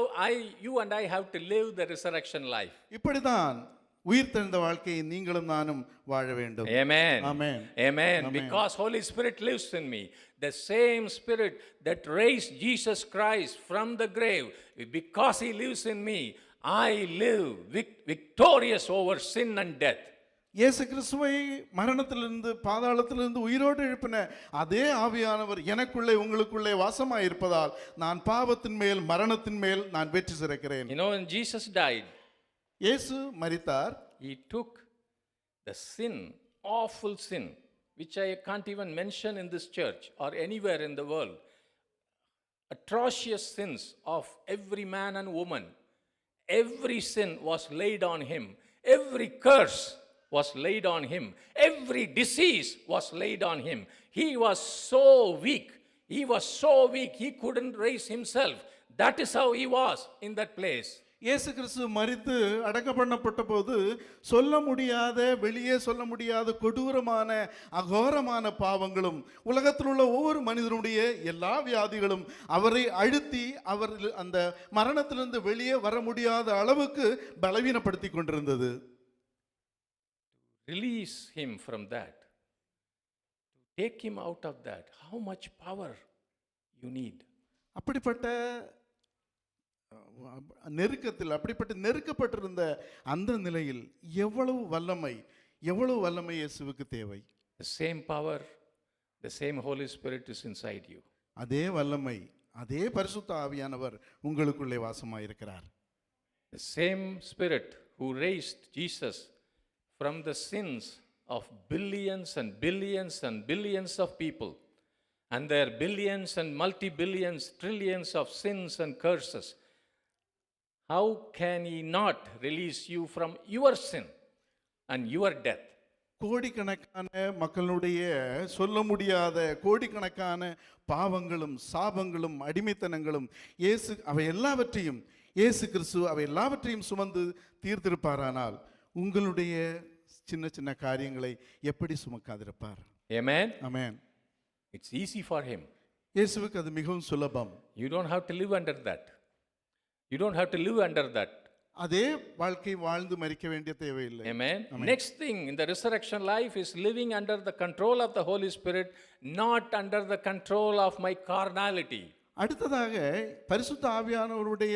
you and I have to live the resurrection life. இப்படிதான் உயிர்த்தெழுந்த வாழ்க்கையை நீங்களும் நானும் வாழ வேண்டும். Amen. Amen. Amen. Amen. Because Holy Spirit lives in me. The same Spirit that raised Jesus Christ from the grave, because He lives in me, I live victorious over sin and death. இயேசு கிறிஸ்துவை மரணத்திலிருந்து பாதாளத்திலிருந்து உயிரோடு எழுப்பின அதே ஆவியானவர் எனக்குள்ளே உங்களுக்குள்ளே வாசமாய் இருப்பதால் நான் பாவத்தின் மேல் மரணத்தின் மேல் நான் வெற்றி சிறக்கிறேன். You know, when Jesus died, இயேசு மரித்தார். He took the sin, awful sin, which I can't even mention in this church or anywhere in the world, atrocious sins of every man and woman. Every sin was laid on Him. Every curse was laid on Him. Every disease was laid on Him. He was so weak. He was so weak, He couldn't raise Himself. That is how He was in that place. இயேசு கிறிஸ்து மரித்து அடக்க பண்ணப்பட்ட போது சொல்ல முடியாத, வெளியே சொல்ல முடியாத கொடூரமான அகோரமான பாவங்களும் உலகத்தில் உள்ள ஒவ்வொரு மனிதனுடைய எல்லா வியாதிகளும் அவரை அழுத்தி அவர் அந்த மரணத்திலிருந்து வெளியே வர முடியாத அளவுக்கு பலவீனப்படுத்தி கொண்டிருந்தது. Release him from that. Take him out of that. How much power you need. அப்படிப்பட்ட நெருக்கத்தில், அப்படிப்பட்ட நெருக்கப்பட்டிருந்த அந்த நிலையில் எவ்வளவு வல்லமை இயேசுவுக்கு தேவை. The same power, the same Holy Spirit is inside you. அதே வல்லமை, அதே பரிசுத்த ஆவியானவர் உங்களுக்குள்ளே வாசமாயிருக்கிறார். The same Spirit who raised Jesus from the sins of billions and billions and billions of people and their billions and multi-billions, trillions of sins and curses, how can He not release you from your sin and your death? கோடிக்கணக்கான மக்களுடைய சொல்ல முடியாத கோடிக்கணக்கான பாவங்களும் சாபங்களும் அடிமைத்தனங்களும் அவை எல்லாவற்றையும் இயேசு கிறிஸ்து அவை எல்லாவற்றையும் சுமந்து தீர்த்திருப்பாரானால் உங்களுடைய சின்ன சின்ன காரியங்களை எப்படி சுமக்காதிருப்பார்? Amen. Amen. It's easy for Him. இயேசுவுக்கு அது மிகவும் சுலபம். You don't have to live under that. You don't have to live under that. அதே வாழ்க்கை வாழ்ந்து மரிக்க வேண்டிய தேவையில்லை. Amen. Next thing in the resurrection life is living under the control of the Holy Spirit, not under the control of my carnality. அடுத்ததாக பரிசுத்த ஆவியானவருடைய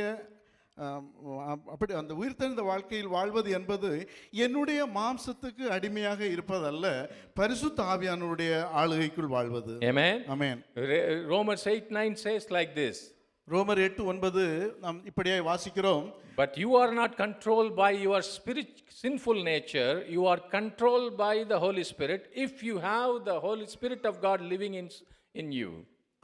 அப்படி அந்த உயிர்த்தெழுந்த வாழ்க்கையில் வாழ்வது என்பது என்னுடைய மாம்சத்துக்கு அடிமையாக இருப்பதல்ல, பரிசுத்த ஆவியானவருடைய ஆளுகைக்குள் வாழ்வது. Amen. Amen. Romans 8:9 says like this. ரோமர் 8:9 நாம் இப்படியே வாசிக்கிறோம். But you are not controlled by your sinful nature, you are controlled by the Holy Spirit if you have the Holy Spirit of God living in you.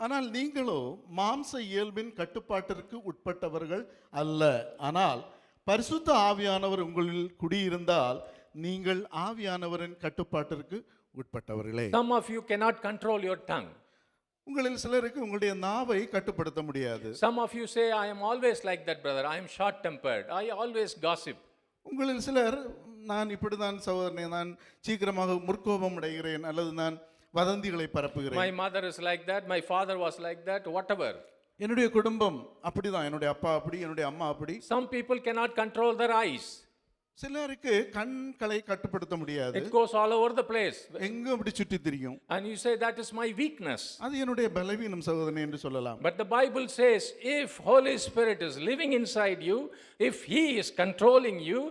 ஆனால் நீங்களோ மாம்ச இயல்பின் கட்டுப்பாட்டிற்கு உட்பட்டவர்கள் அல்ல, ஆனால் பரிசுத்த ஆவியானவர் உங்களில் குடியிருந்தால் நீங்கள் ஆவியானவரின் கட்டுப்பாட்டிற்கு உட்பட்டவர்களே. Some of you cannot control your tongue. உங்களில் சிலருக்கு உங்களுடைய நாவை கட்டுப்படுத்த முடியாது. Some of you say, I am always like that, brother. I am short tempered. I always gossip. உங்களில் சிலர் நான் இப்படிதான் சகோதரனே, நான் சீக்கிரமாக முற்கோபம் அடைகிறேன் அல்லது நான் வதந்திகளை பரப்புகிறேன். My mother is like that, my father was like that, whatever. என்னுடைய குடும்பம் அப்படிதான், என்னுடைய அப்பா அப்படி, என்னுடைய அம்மா அப்படி. Some people cannot control their eyes. சிலருக்கு கண்களை கட்டுப்படுத்த முடியாது. It goes all over the place. எங்கும் அப்படி சுற்றி திரியும். And you say that is my weakness. அது என்னுடைய பலவீனம் சகோதரனே என்று சொல்லலாம். But the Bible says if Holy Spirit is living inside you, if He is controlling you,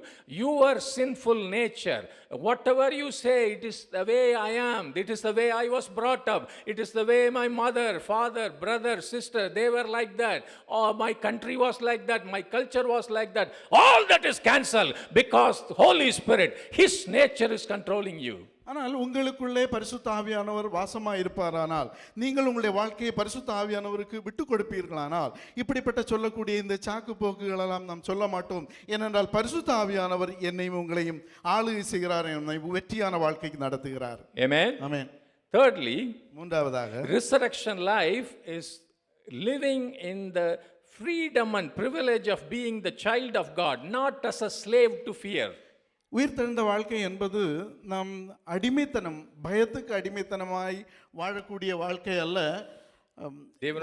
your sinful nature, whatever you say, it is the way I am, it is the way I was brought up, it is the way my mother, father, brother, sister, they were like that, or my country was like that, my culture was like that, all that is cancelled because the Holy Spirit, His nature is controlling you. ஆனால் உங்களுக்குள்ளே பரிசுத்த ஆவியானவர் வாசமாக இருப்பாரானால், நீங்கள் உங்களுடைய வாழ்க்கையை பரிசுத்த ஆவியானவருக்கு விட்டு கொடுப்பீர்களானால், இப்படிப்பட்ட சொல்லக்கூடிய இந்த சாக்கு போக்குகளெல்லாம் நாம் சொல்ல மாட்டோம். ஏனென்றால் பரிசுத்த ஆவியானவர் என்னையும் உங்களையும் ஆளுகை செய்கிறார், என்னை வெற்றியான வாழ்க்கைக்கு நடத்துகிறார். Amen. ஆமென். Thirdly, மூன்றாவதாக resurrection life is living in the freedom and privilege of being the child of God, not as a slave to fear. உயிர்த்தெழுந்த வாழ்க்கை என்பது நாம் அடிமைத்தனம், பயத்துக்கு அடிமைத்தனமாய் வாழக்கூடிய வாழ்க்கை அல்ல.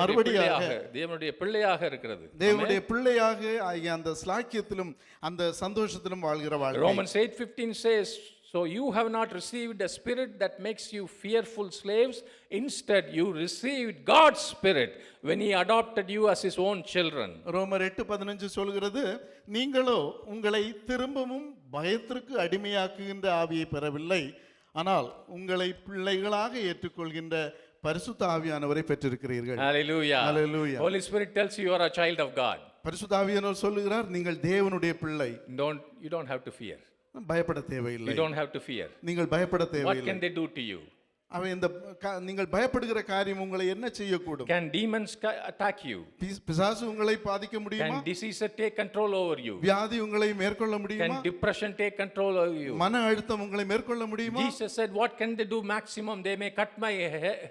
மறுபடியாக தேவனுடைய பிள்ளையாக இருக்கிறது. தேவனுடைய பிள்ளையாக ஆகிய அந்த ஸ்லாக்கியத்திலும் அந்த சந்தோஷத்திலும் வாழ்கிற வாழ்க்கை. Romans 8:15 says, so you have not received a spirit that makes you fearful slaves, instead you received God's spirit when he adopted you as his own children. ரோமர் 8:15 சொல்கிறது, நீங்களோ உங்களை திரும்பவும் பயத்திற்கு அடிமையாக்குகின்ற ஆவியை பெறவில்லை, ஆனால் உங்களை பிள்ளைகளாக ஏற்றுக்கொள்கின்ற பரிசுத்த ஆவியானவரை பெற்றிருக்கிறீர்கள். Hallelujah. Hallelujah. Holy Spirit tells you are a child of God. பரிசுத்த ஆவியானவர் சொல்லுகிறார், நீங்கள் தேவனுடைய பிள்ளை. You don't have to fear. பயப்பட தேவையில்லை. You don't have to fear. நீங்கள் பயப்பட What தேவையில்லை. can they do to you? அவன் இந்த நீங்கள் பயப்படுகிற காரியம் உங்களை என்ன செய்யக்கூடும்? Can demons attack you? பிசாசு உங்களை பாதிக்க முடியுமா? Can disease take control over you? வியாதி உங்களை மேற்கொள்ள முடியுமா? Can depression take control over you? மன அழுத்தம் உங்களை மேற்கொள்ள முடியுமா? Jesus said, what can they do maximum? They may cut my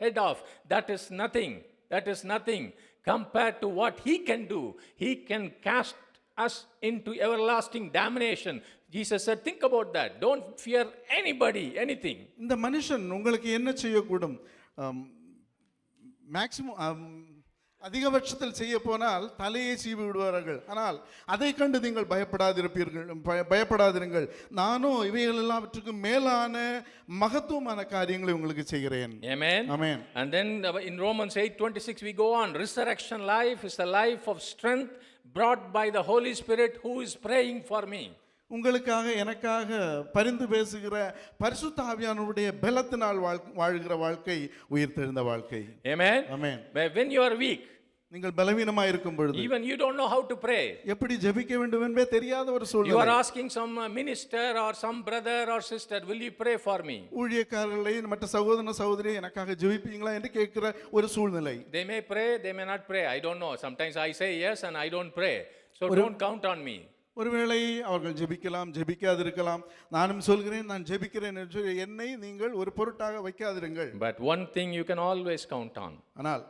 head off. That is nothing. That is nothing compared to what he can do. He can cast us into everlasting damnation. Jesus said, think about that. Don't fear anybody, anything. இந்த மனுஷன் உங்களுக்கு என்ன செய்யக்கூடும்? Maximum அதிகபட்சத்தில் செய்ய போனால் தலையை சீவி விடுவார்கள். ஆனால் அதை கண்டு நீங்கள் பயப்படாதிருங்கள். நானும் இவைகள் எல்லாவற்றுக்கும் மேலான மகத்துவமான காரியங்களை உங்களுக்கு செய்கிறேன். Amen. Amen. And then in Romans 8:26 we go on. Resurrection life is a life of strength brought by the Holy Spirit who is praying for me. உங்களுக்காக எனக்காக பரிந்து பேசுகிற பரிசுத்த ஆவியானவருடைய பலத்தினால் வாழ்கிற வாழ்க்கை உயிர்த்தெழுந்த வாழ்க்கை. Amen. Amen. When you are weak, நீங்கள் பலவீனமாக இருக்கும் பொழுது, even you don't know how to pray, எப்படி ஜெபிக்க வேண்டும் என்பே தெரியாத ஒரு you சூழ்நிலை, are asking some minister or some brother or sister, will you pray for me? ஊழியக்காரர்களை மற்ற சகோதர சகோதரி எனக்காக ஜெபிப்பீங்களா என்று கேட்கிற ஒரு சூழ்நிலை. They may pray, they may not pray, I don't know. Sometimes I say yes and I don't pray, so don't count on me. ஒருவேளை அவர்கள் ஜெபிக்கலாம், ஜெபிக்காதிருக்கலாம். நானும் சொல்கிறேன், நான் ஜெபிக்கிறேன் என்று என்னை நீங்கள் ஒரு பொருட்டாக வைக்காதிருங்கள். But one thing you can always count on. ஆனால்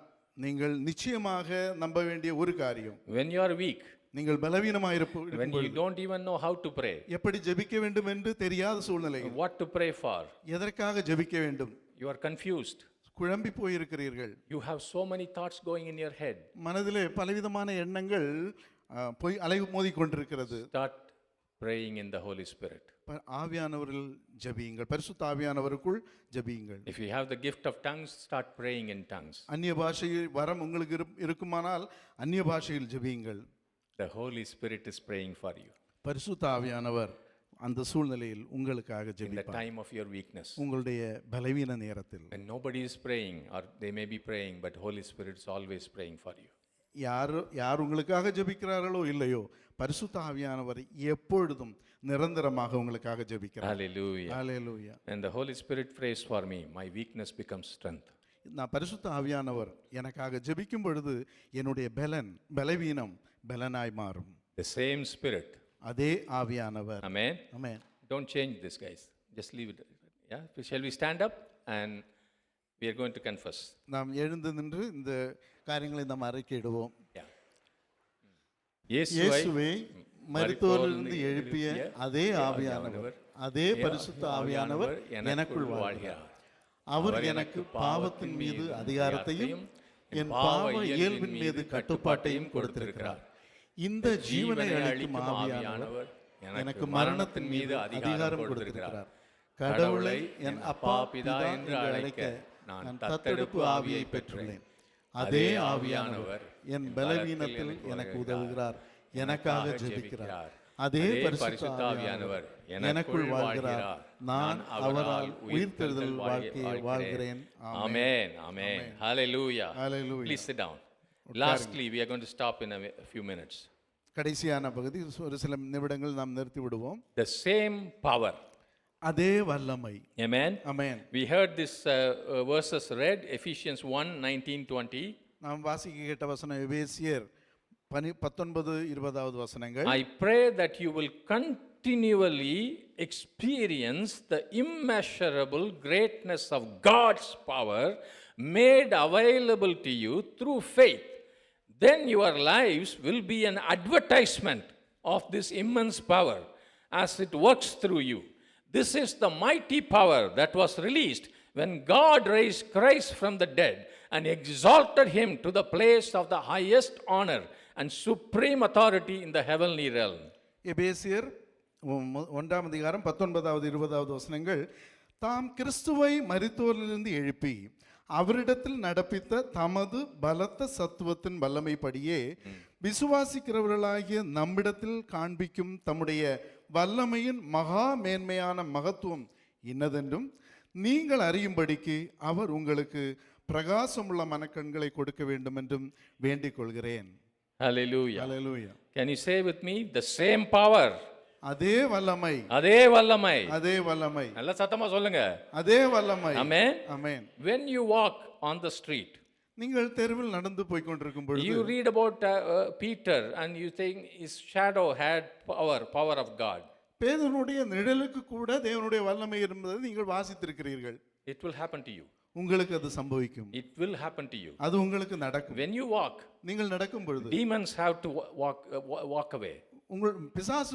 நீங்கள் நிச்சயமாக நம்ப வேண்டிய ஒரு காரியம், when you are weak, நீங்கள் பலவீனமாக when you don't even know how to pray, எப்படி ஜெபிக்க வேண்டும் என்று தெரியாத சூழ்நிலை, what to pray for, எதற்காக ஜெபிக்க வேண்டும், you are confused, குழம்பி போயிருக்கிறீர்கள், you have so many thoughts going in your head, மனதிலே பலவிதமான எண்ணங்கள் போய் அலை மோதி கொண்டிருக்கிறது. start praying in the Holy Spirit. ஆவியானவரில் ஜெபியுங்கள், பரிசுத்த ஆவியானவருக்குள் ஜெபியுங்கள். If you have the gift of tongues, start praying in tongues. அந்நிய பாஷையில் வரம் உங்களுக்கு இருக்குமானால் அந்நிய பாஷையில் ஜெபியுங்கள். The Holy Spirit is praying for you பரிசுத்த ஆவியானவர் அந்த சூழ்நிலையில் உங்களுக்காக in the ஜெபிப்பார். time of your weakness. உங்களுடைய பலவீன நேரத்தில் When nobody is praying, or they may be praying, but Holy Spirit is always praying for you. யார் உங்களுக்காக ஜெபிக்கிறார்களோ இல்லையோ, பரிசுத்த ஆவியானவர் எப்பொழுதும் நிரந்தரமாக உங்களுக்காக ஜெபிக்கிறார். Hallelujah. Hallelujah. And the Holy Spirit prays for me, my weakness becomes strength. நான் பரிசுத்த ஆவியானவர் எனக்காக ஜெபிக்கும் பொழுது என்னுடைய பலவீனம் பலனாய் மாறும். The same Spirit. அதே ஆவியானவர். Amen. Amen. Don't change this, guys. Just leave it. Yeah. Shall we stand up and we are going to confess? நாம் எழுந்து நின்று இந்த காரியங்களை நாம் அறிக்கையிடுவோம். Yeah. இயேசுவை மரித்தோரிலிருந்து எழுப்பிய அதே ஆவியானவர், அதே பரிசுத்த ஆவியானவர் எனக்குள் வாழ்கிறார். அவர் எனக்கு பாவத்தின் மீது அதிகாரத்தையும் என் பாவ இயல்பின் மீது கட்டுப்பாட்டையும் கொடுத்திருக்கிறார். இந்த ஜீவனை அளிக்கும் ஆவியானவர் எனக்கு மரணத்தின் மீது அதிகாரம் கொடுத்திருக்கிறார். கடவுளை என் அப்பா பிதா என்று அழைக்க நான் தத்தெடுப்பு ஆவியை பெற்றுள்ளேன். அதே ஆவியானவர் என் பலவீனத்தில் எனக்கு உதவுகிறார், எனக்காக ஜெபிக்கிறார். அதே பரிசுத்த ஆவியானவர் எனக்குள் வாழ்கிறார். நான் அவரால் உயிர்த்தெழுதல் வாழ்க்கையை வாழ்கிறேன். Amen. Amen. Hallelujah. Hallelujah. Please sit down. Lastly, we are going to stop in a few minutes. கடைசியான பகுதி ஒரு சில நிமிடங்கள் நாம் நிறுத்தி விடுவோம். The same power அதே வல்லமை. Amen. Amen. We heard this verses read, Ephesians 1 19 20. நாம் வாசிக்க கேட்ட வசனம் எபேசியர் 19-20 வசனங்கள். I pray that you will continually experience the immeasurable greatness of God's power made available to you through faith. Then your lives will be an advertisement of this immense power as it works through you. This is the mighty power that was released when God raised Christ from the dead and exalted him to the place of the highest honor and supreme authority in the heavenly realm. எபேசியர் 1-20 வசனங்கள். தாம் கிறிஸ்துவை மரித்தோரிலிருந்து எழுப்பி அவரிடத்தில் நடப்பித்த தமது பலத்த சத்துவத்தின் வல்லமைப்படியே விசுவாசிக்கிறவர்களாகிய நம்மிடத்தில் காண்பிக்கும் தம்முடைய வல்லமையின் மகா மேன்மையான மகத்துவம் இன்னதென்றும் நீங்கள் அறியும்படிக்கு அவர் உங்களுக்கு பிரகாசமுள்ள மனக்கண்களை கொடுக்க வேண்டும் என்றும் வேண்டிக் கொள்கிறேன். Hallelujah. Hallelujah. Can you say with me, the same power? அதே வல்லமை. அதே வல்லமை. அதே வல்லமை. நல்ல சத்தமா சொல்லுங்க. அதே வல்லமை. Amen. Amen. When you walk on the street, நீங்கள் தெருவில் நடந்து போய் கொண்டிருக்கும் பொழுது you read about Peter and you think his shadow had power of God. பேதுருவுடைய நிழலுக்கு கூட தேவனுடைய வல்லமை இருந்ததை நீங்கள் வாசித்திருக்கிறீர்கள். It will happen to you. உங்களுக்கு அது சம்பவிக்கும். It will happen to you. அது உங்களுக்கு நடக்கும். When you walk, நீங்கள் நடக்கும் பொழுது demons have to walk away. உங்கள் பிசாசு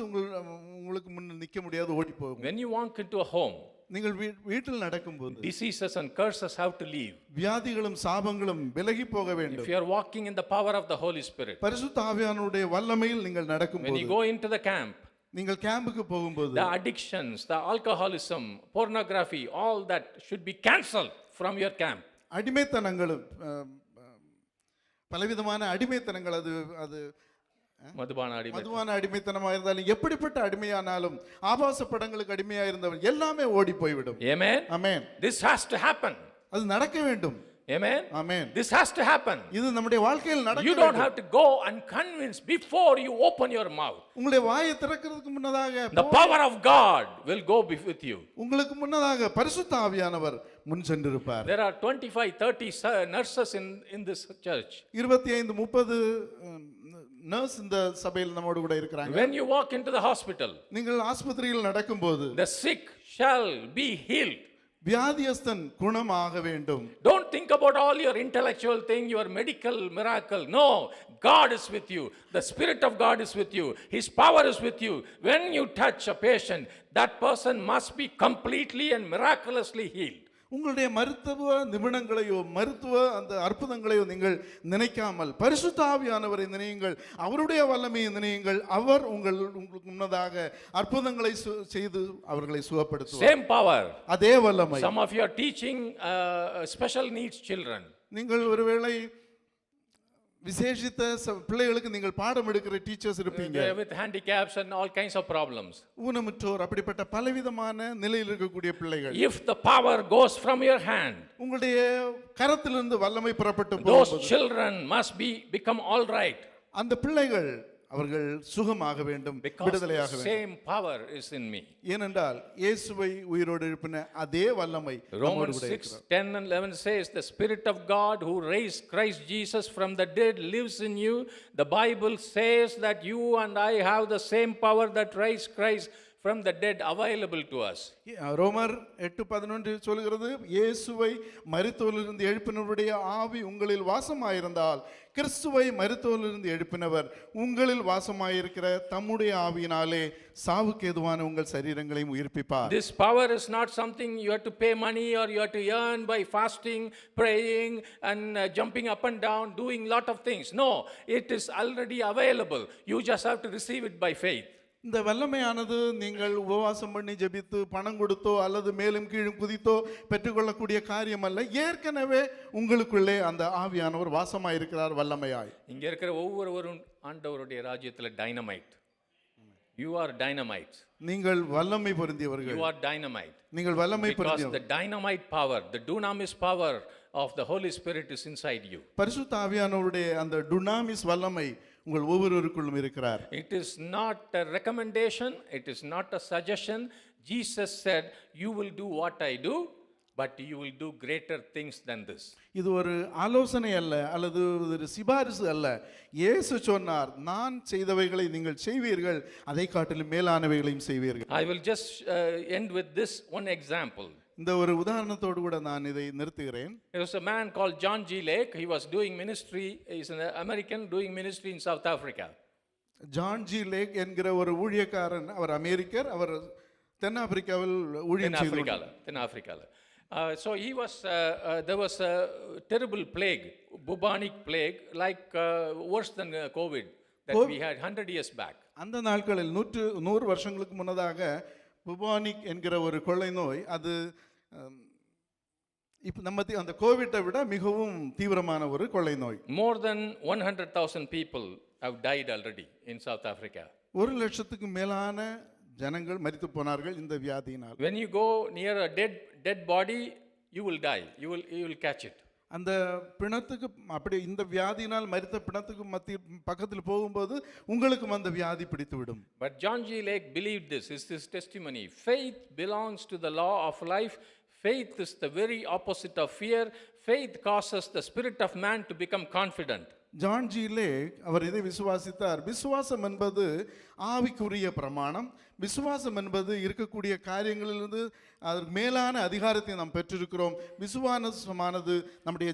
உங்களுக்கு முன்ன நிக்க முடியாது, ஓடி போகும். When you walk into a home, நீங்கள் வீட்டில் நடக்கும்போது diseases and curses have to leave. வியாதிகளும் சாபங்களும் விலகி போக If வேண்டும். you are walking in the power of the Holy Spirit, பரிசுத்த ஆவியானவருடைய வல்லமையில் நீங்கள் when நடக்கும்போது, you go into the camp, நீங்கள் கேம்புக்கு போகும்போது the addictions, the alcoholism, pornography, all that should be cancelled from your camp. அடிமைத்தனங்களும் பலவிதமான அடிமைத்தனங்கள், அது மதுவான அடிமைத்தனமாக இருந்தாலும் எப்படிப்பட்ட அடிமையானாலும் ஆபாச படங்களுக்கு அடிமையா இருந்தவன் எல்லாமே ஓடி போய்விடும். Amen. Amen. This has to happen. அது நடக்க வேண்டும். Amen. Amen. This has to happen. இது நம்முடைய வாழ்க்கையில் நடக்க You don't have to go and convince before you open your mouth. உங்களுடைய வாயை திறக்கிறதுக்கு முன்னதாக The power of God will go with you. உங்களுக்கு முன்னதாக பரிசுத்த ஆவியானவர் முன் சென்றிருப்பார். There are 25-30 nurses in this church. 25-30 nurse இந்த சபையில் நம்மோடு கூட இருக்கிறாங்க. When you walk into the hospital, நீங்கள் ஆஸ்பத்திரியில் நடக்கும்போது the sick shall be healed. வியாதியஸ்தன் குணமாக வேண்டும். Don't think about all your intellectual thing, your medical miracle. No, God is with you. The Spirit of God is with you. His power is with you. When you touch a patient, that person must be completely and miraculously healed. உங்களுடைய மருத்துவ நிபுணங்களையோ மருத்துவ அந்த அற்புதங்களையோ நீங்கள் நினைக்காமல் பரிசுத்த ஆவியானவரை நினையுங்கள், அவருடைய வல்லமையை நினையுங்கள். அவர் உங்களுக்கு முன்னதாக அற்புதங்களை செய்து அவர்களை சுகப்படுத்துவார். Same power. அதே வல்லமை. Some of you are teaching special needs children. நீங்கள் ஒருவேளை விசேஷித்த பிள்ளைகளுக்கு நீங்கள் பாடம் எடுக்கிற டீச்சர்ஸ் இருப்பீங்க. With handicaps and all kinds of problems. ஊனமுற்றோர், அப்படிப்பட்ட பலவிதமான நிலையில் இருக்கக்கூடிய பிள்ளைகள். If the power goes from your hand, உங்களுடைய கரத்திலிருந்து வல்லமை புறப்பட்டு those போகும்போது children must become all right. அந்த பிள்ளைகள் அவர்கள் சுகமாக வேண்டும், விடுதலையாக Because the வேண்டும். same power is in me. ஏனென்றால் இயேசுவை உயிரோடு எழுப்பின அதே வல்லமை Romans 6:10 and 11 says, the Spirit of God who raised Christ Jesus from the dead lives in you. The Bible says that you and I have the same power that raised Christ from the dead available to us. ரோமர் 8:11 சொல்கிறது, இயேசுவை மரித்தோரிலிருந்து எழுப்பினவருடைய ஆவி உங்களில் வாசமாயிருந்தால் கிறிஸ்துவை மரித்தோரிலிருந்து எழுப்பினவர் உங்களில் வாசமாயிருக்கிற தம்முடைய ஆவியினாலே சாவுக்கு ஏதுவான உங்கள் சரீரங்களையும் உயிர்ப்பிப்பார். This power is not something you have to pay money or you have to earn by fasting, praying and jumping up and down, doing lot of things. No, it is already available. You just have to receive it by faith. இந்த வல்லமையானது நீங்கள் உபவாசம் பண்ணி ஜெபித்து பணம் கொடுத்தோ அல்லது மேலும் கீழும் குதித்தோ பெற்றுக்கொள்ளக்கூடிய காரியம் அல்ல. ஏற்கனவே உங்களுக்குள்ளே அந்த ஆவியானவர் வாசமாயிருக்கிறார் வல்லமையாய். இங்க இருக்கிற ஒவ்வொருவரும் ஆண்டவருடைய ராஜ்யத்துல டைனமைட். You are dynamite. நீங்கள் வல்லமை பொருந்தியவர்கள். You are dynamite. நீங்கள் வல்லமை Because பொருந்தியவர்கள். the dynamite power, the dunamis power of the Holy Spirit is inside you. பரிசுத்த ஆவியானவருடைய அந்த டுனாமிஸ் வல்லமை உங்கள் ஒவ்வொருவருக்குள்ளும் இருக்கிறார். It is not a recommendation, it is not a suggestion. Jesus said, "You will do what I do, but you will do greater things than this." இது ஒரு ஆலோசனை அல்ல அல்லது ஒரு சிபாரிசு அல்ல. இயேசு சொன்னார், நான் செய்தவைகளை நீங்கள் செய்வீர்கள், அதை காட்டிலும் மேலானவைகளையும் செய்வீர்கள். I will just end with this one example. இந்த ஒரு உதாரணத்தோடு கூட நான் இதை நிறுத்துகிறேன். There was a man called John G. Lake. He was doing ministry. He's an American doing ministry in South Africa. John G Lake என்கிற ஒரு ஊழியக்காரன், அவர் அமெரிக்கர், அவர் தென்னாப்பிரிக்காவில் ஊழியம் செய்தார். தென்னாப்பிரிக்கால. So he was, there was a terrible plague, bubonic plague, like worse than COVID that we had 100 years back. அந்த நாட்களில் 100 வருஷங்களுக்கு முன்னதாக புபானிக் என்கிற ஒரு கொள்ளை நோய், அது இப்போ நம்ம அந்த கோவிட்டை விட மிகவும் தீவிரமான ஒரு கொள்ளை நோய். More than 100,000 people have died already in South Africa. 1,00,000க்கு மேலான ஜனங்கள் மரித்து போனார்கள் இந்த வியாதியினால். When you go near a dead body, you will die. You will catch it. அந்த பிணத்துக்கு அப்படி இந்த வியாதியினால் மரித்த பிணத்துக்கு பக்கத்தில் போகும்போது உங்களுக்கும் அந்த வியாதி பிடித்து விடும். But John G. Lake believed this. Is his testimony. Faith belongs to the law of life. Faith is the very opposite of fear. Faith causes the spirit of man to become confident. John G Lake அவர் இதை விசுவாசித்தார். விசுவாசம் என்பது ஆவிக்குரிய பிரமாணம். விசுவாசம் என்பது இருக்கக்கூடிய காரியங்களிலிருந்து அதற்கு மேலான அதிகாரத்தை நாம் பெற்றிருக்கிறோம். விசுவாசமானது நம்முடைய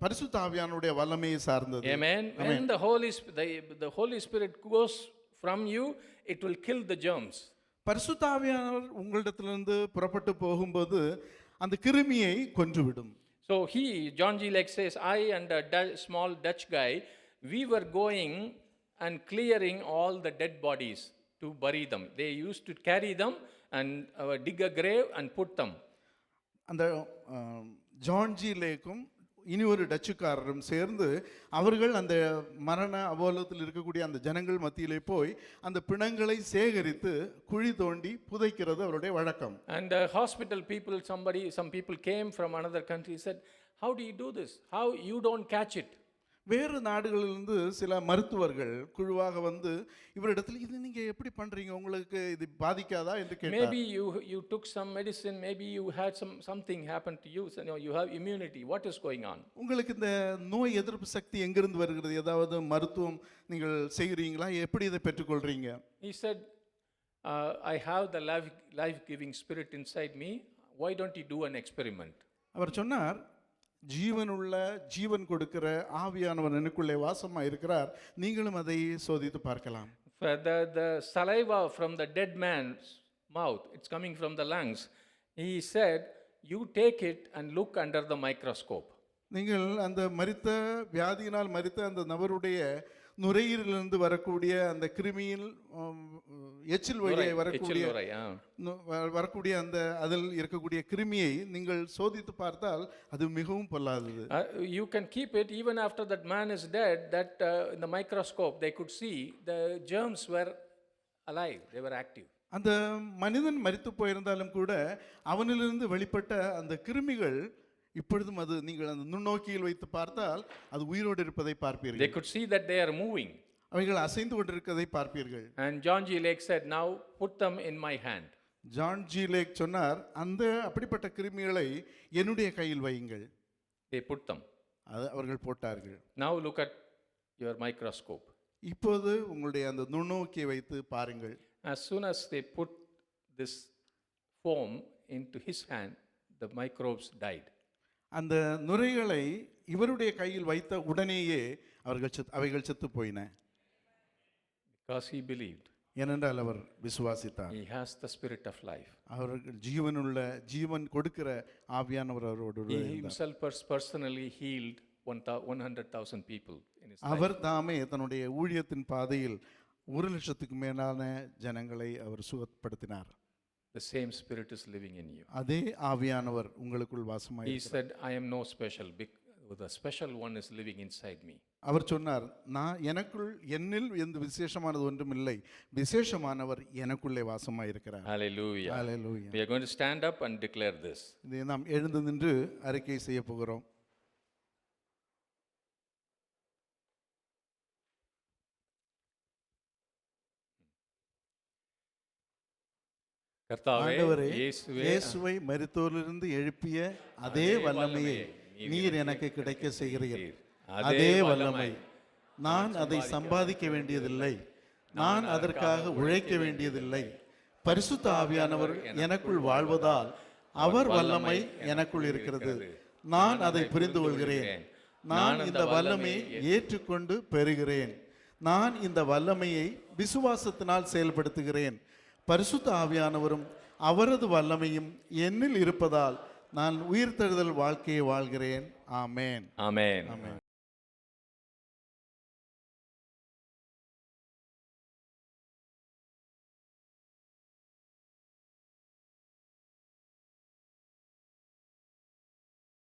பரிசுத்த ஆவியானுடைய வல்லமையை சார்ந்தது. Amen. When the Holy Spirit goes from you, it will kill the germs. பரிசுத்த ஆவியானவர் உங்களிடத்திலிருந்து புறப்பட்டு போகும்போது அந்த கிருமியை கொன்றுவிடும். So John G. Lake says, I and a small Dutch guy, we were going and clearing all the dead bodies to bury them. They used to carry them and dig a grave and put them. அந்த John G லேக்கும் இனி ஒரு டச்சுக்காரரும் சேர்ந்து அவர்கள் அந்த மரண அவோலத்தில் இருக்கக்கூடிய அந்த ஜனங்கள் மத்தியிலே போய் அந்த பிணங்களை சேகரித்து குழி தோண்டி புதைக்கிறது அவருடைய வழக்கம். And hospital people, some people came from another country, said, how do you do this? How you don't catch it? வேறு நாடுகளிலிருந்து சில மருத்துவர்கள் குழுவாக வந்து இவரிடத்தில் இது நீங்க எப்படி பண்றீங்க, உங்களுக்கு இது பாதிக்காதா என்று கேட்டார். Maybe you took some medicine, maybe you had something happen to you, so you have immunity. What is going on? உங்களுக்கு இந்த நோய் எதிர்ப்பு சக்தி எங்கிருந்து வருகிறது, ஏதாவது மருத்துவம் நீங்கள் செய்கிறீங்களா, எப்படி இதை பெற்றுக்கொள்றீங்க? He said, I have the life-giving spirit inside me. Why don't you do an experiment? அவர் சொன்னார், ஜீவன் கொடுக்கிற ஆவியானவர் எனக்குள்ளே வாசமாக இருக்கிறார், நீங்களும் அதை சோதித்து பார்க்கலாம். The saliva from the dead man's mouth, it's coming from the lungs. He said, you take it and look under the microscope. நீங்கள் அந்த வியாதியினால் மரித்த அந்த நபருடைய நுரையீரலிருந்து வரக்கூடிய அந்த கிருமியில் எச்சில் வழியை வரக்கூடிய அந்த அதில் இருக்கக்கூடிய கிருமியை நீங்கள் சோதித்து பார்த்தால் அது மிகவும் பொல்லாதது. You can keep it even after that man is dead, that in the microscope they could see the germs were alive, they were active. அந்த மனிதன் மரித்து போயிருந்தாலும் கூட அவனிலிருந்து வெளிப்பட்ட அந்த கிருமிகள் இப்பொழுதும் அது நீங்கள் அந்த நுண்ணோக்கியில் வைத்து பார்த்தால் அது உயிரோடு இருப்பதை பார்ப்பீர்கள். They could see that they are moving. அவைகள் அசைந்து கொண்டிருப்பதை பார்ப்பீர்கள். And John G. Lake said, now put them in my hand. John G Lake சொன்னார், அந்த அப்படிப்பட்ட கிருமிகளை என்னுடைய கையில் வையுங்கள். They put them. அது அவர்கள் போட்டார்கள். Now look at your microscope. இப்போது உங்களுடைய அந்த நுண்ணோக்கியை வைத்து பாருங்கள். As soon as they put this foam into his hand, the microbes died. அந்த நுரைகளை இவருடைய கையில் வைத்த உடனேயே அவைகள் செத்து போயின. Because he believed. ஏனென்றால் அவர் விசுவாசித்தார். He has the spirit of life. அவர்கள் ஜீவன் கொடுக்கிற ஆவியானவர் அவரோடு He himself personally healed 100,000 people in his life. அவர் தாமே தன்னுடைய ஊழியத்தின் பாதையில் 1,00,000க்கு மேலான ஜனங்களை அவர் சுகப்படுத்தினார். The same spirit is living in you. அதே ஆவியானவர் உங்களுக்குள் வாசமாய் He said, I am no special, the special one is living inside me. அவர் சொன்னார், என்னில் எந்த விசேஷமானது ஒன்றும் இல்லை, விசேஷமானவர் எனக்குள்ளே வாசமாய் இருக்கிறார். Hallelujah. Hallelujah. We are going to stand up and declare this. இதை நாம் எழுந்து நின்று அறிக்கை செய்ய போகிறோம். கர்த்தாவே ஆண்டவரே, இயேசுவே இயேசுவை மரித்தோரிலிருந்து எழுப்பிய அதே வல்லமையை நீர் எனக்கு கிடைக்க செய்கிறீர். அதே வல்லமை. நான் அதை சம்பாதிக்க வேண்டியதில்லை, நான் அதற்காக உழைக்க வேண்டியதில்லை. பரிசுத்த ஆவியானவர் எனக்குள் வாழ்வதால் அவர் வல்லமை எனக்குள் இருக்கிறது. நான் அதை புரிந்து கொள்கிறேன். நான் இந்த வல்லமையை ஏற்றுக்கொண்டு பெறுகிறேன். நான் இந்த வல்லமையை விசுவாசத்தினால் செயல்படுத்துகிறேன். பரிசுத்த ஆவியானவரும் அவரது வல்லமையும் என்னில் இருப்பதால் நான் உயிர்த்தெழுதல் வாழ்க்கையை வாழ்கிறேன். ஆமென். ஆமென்.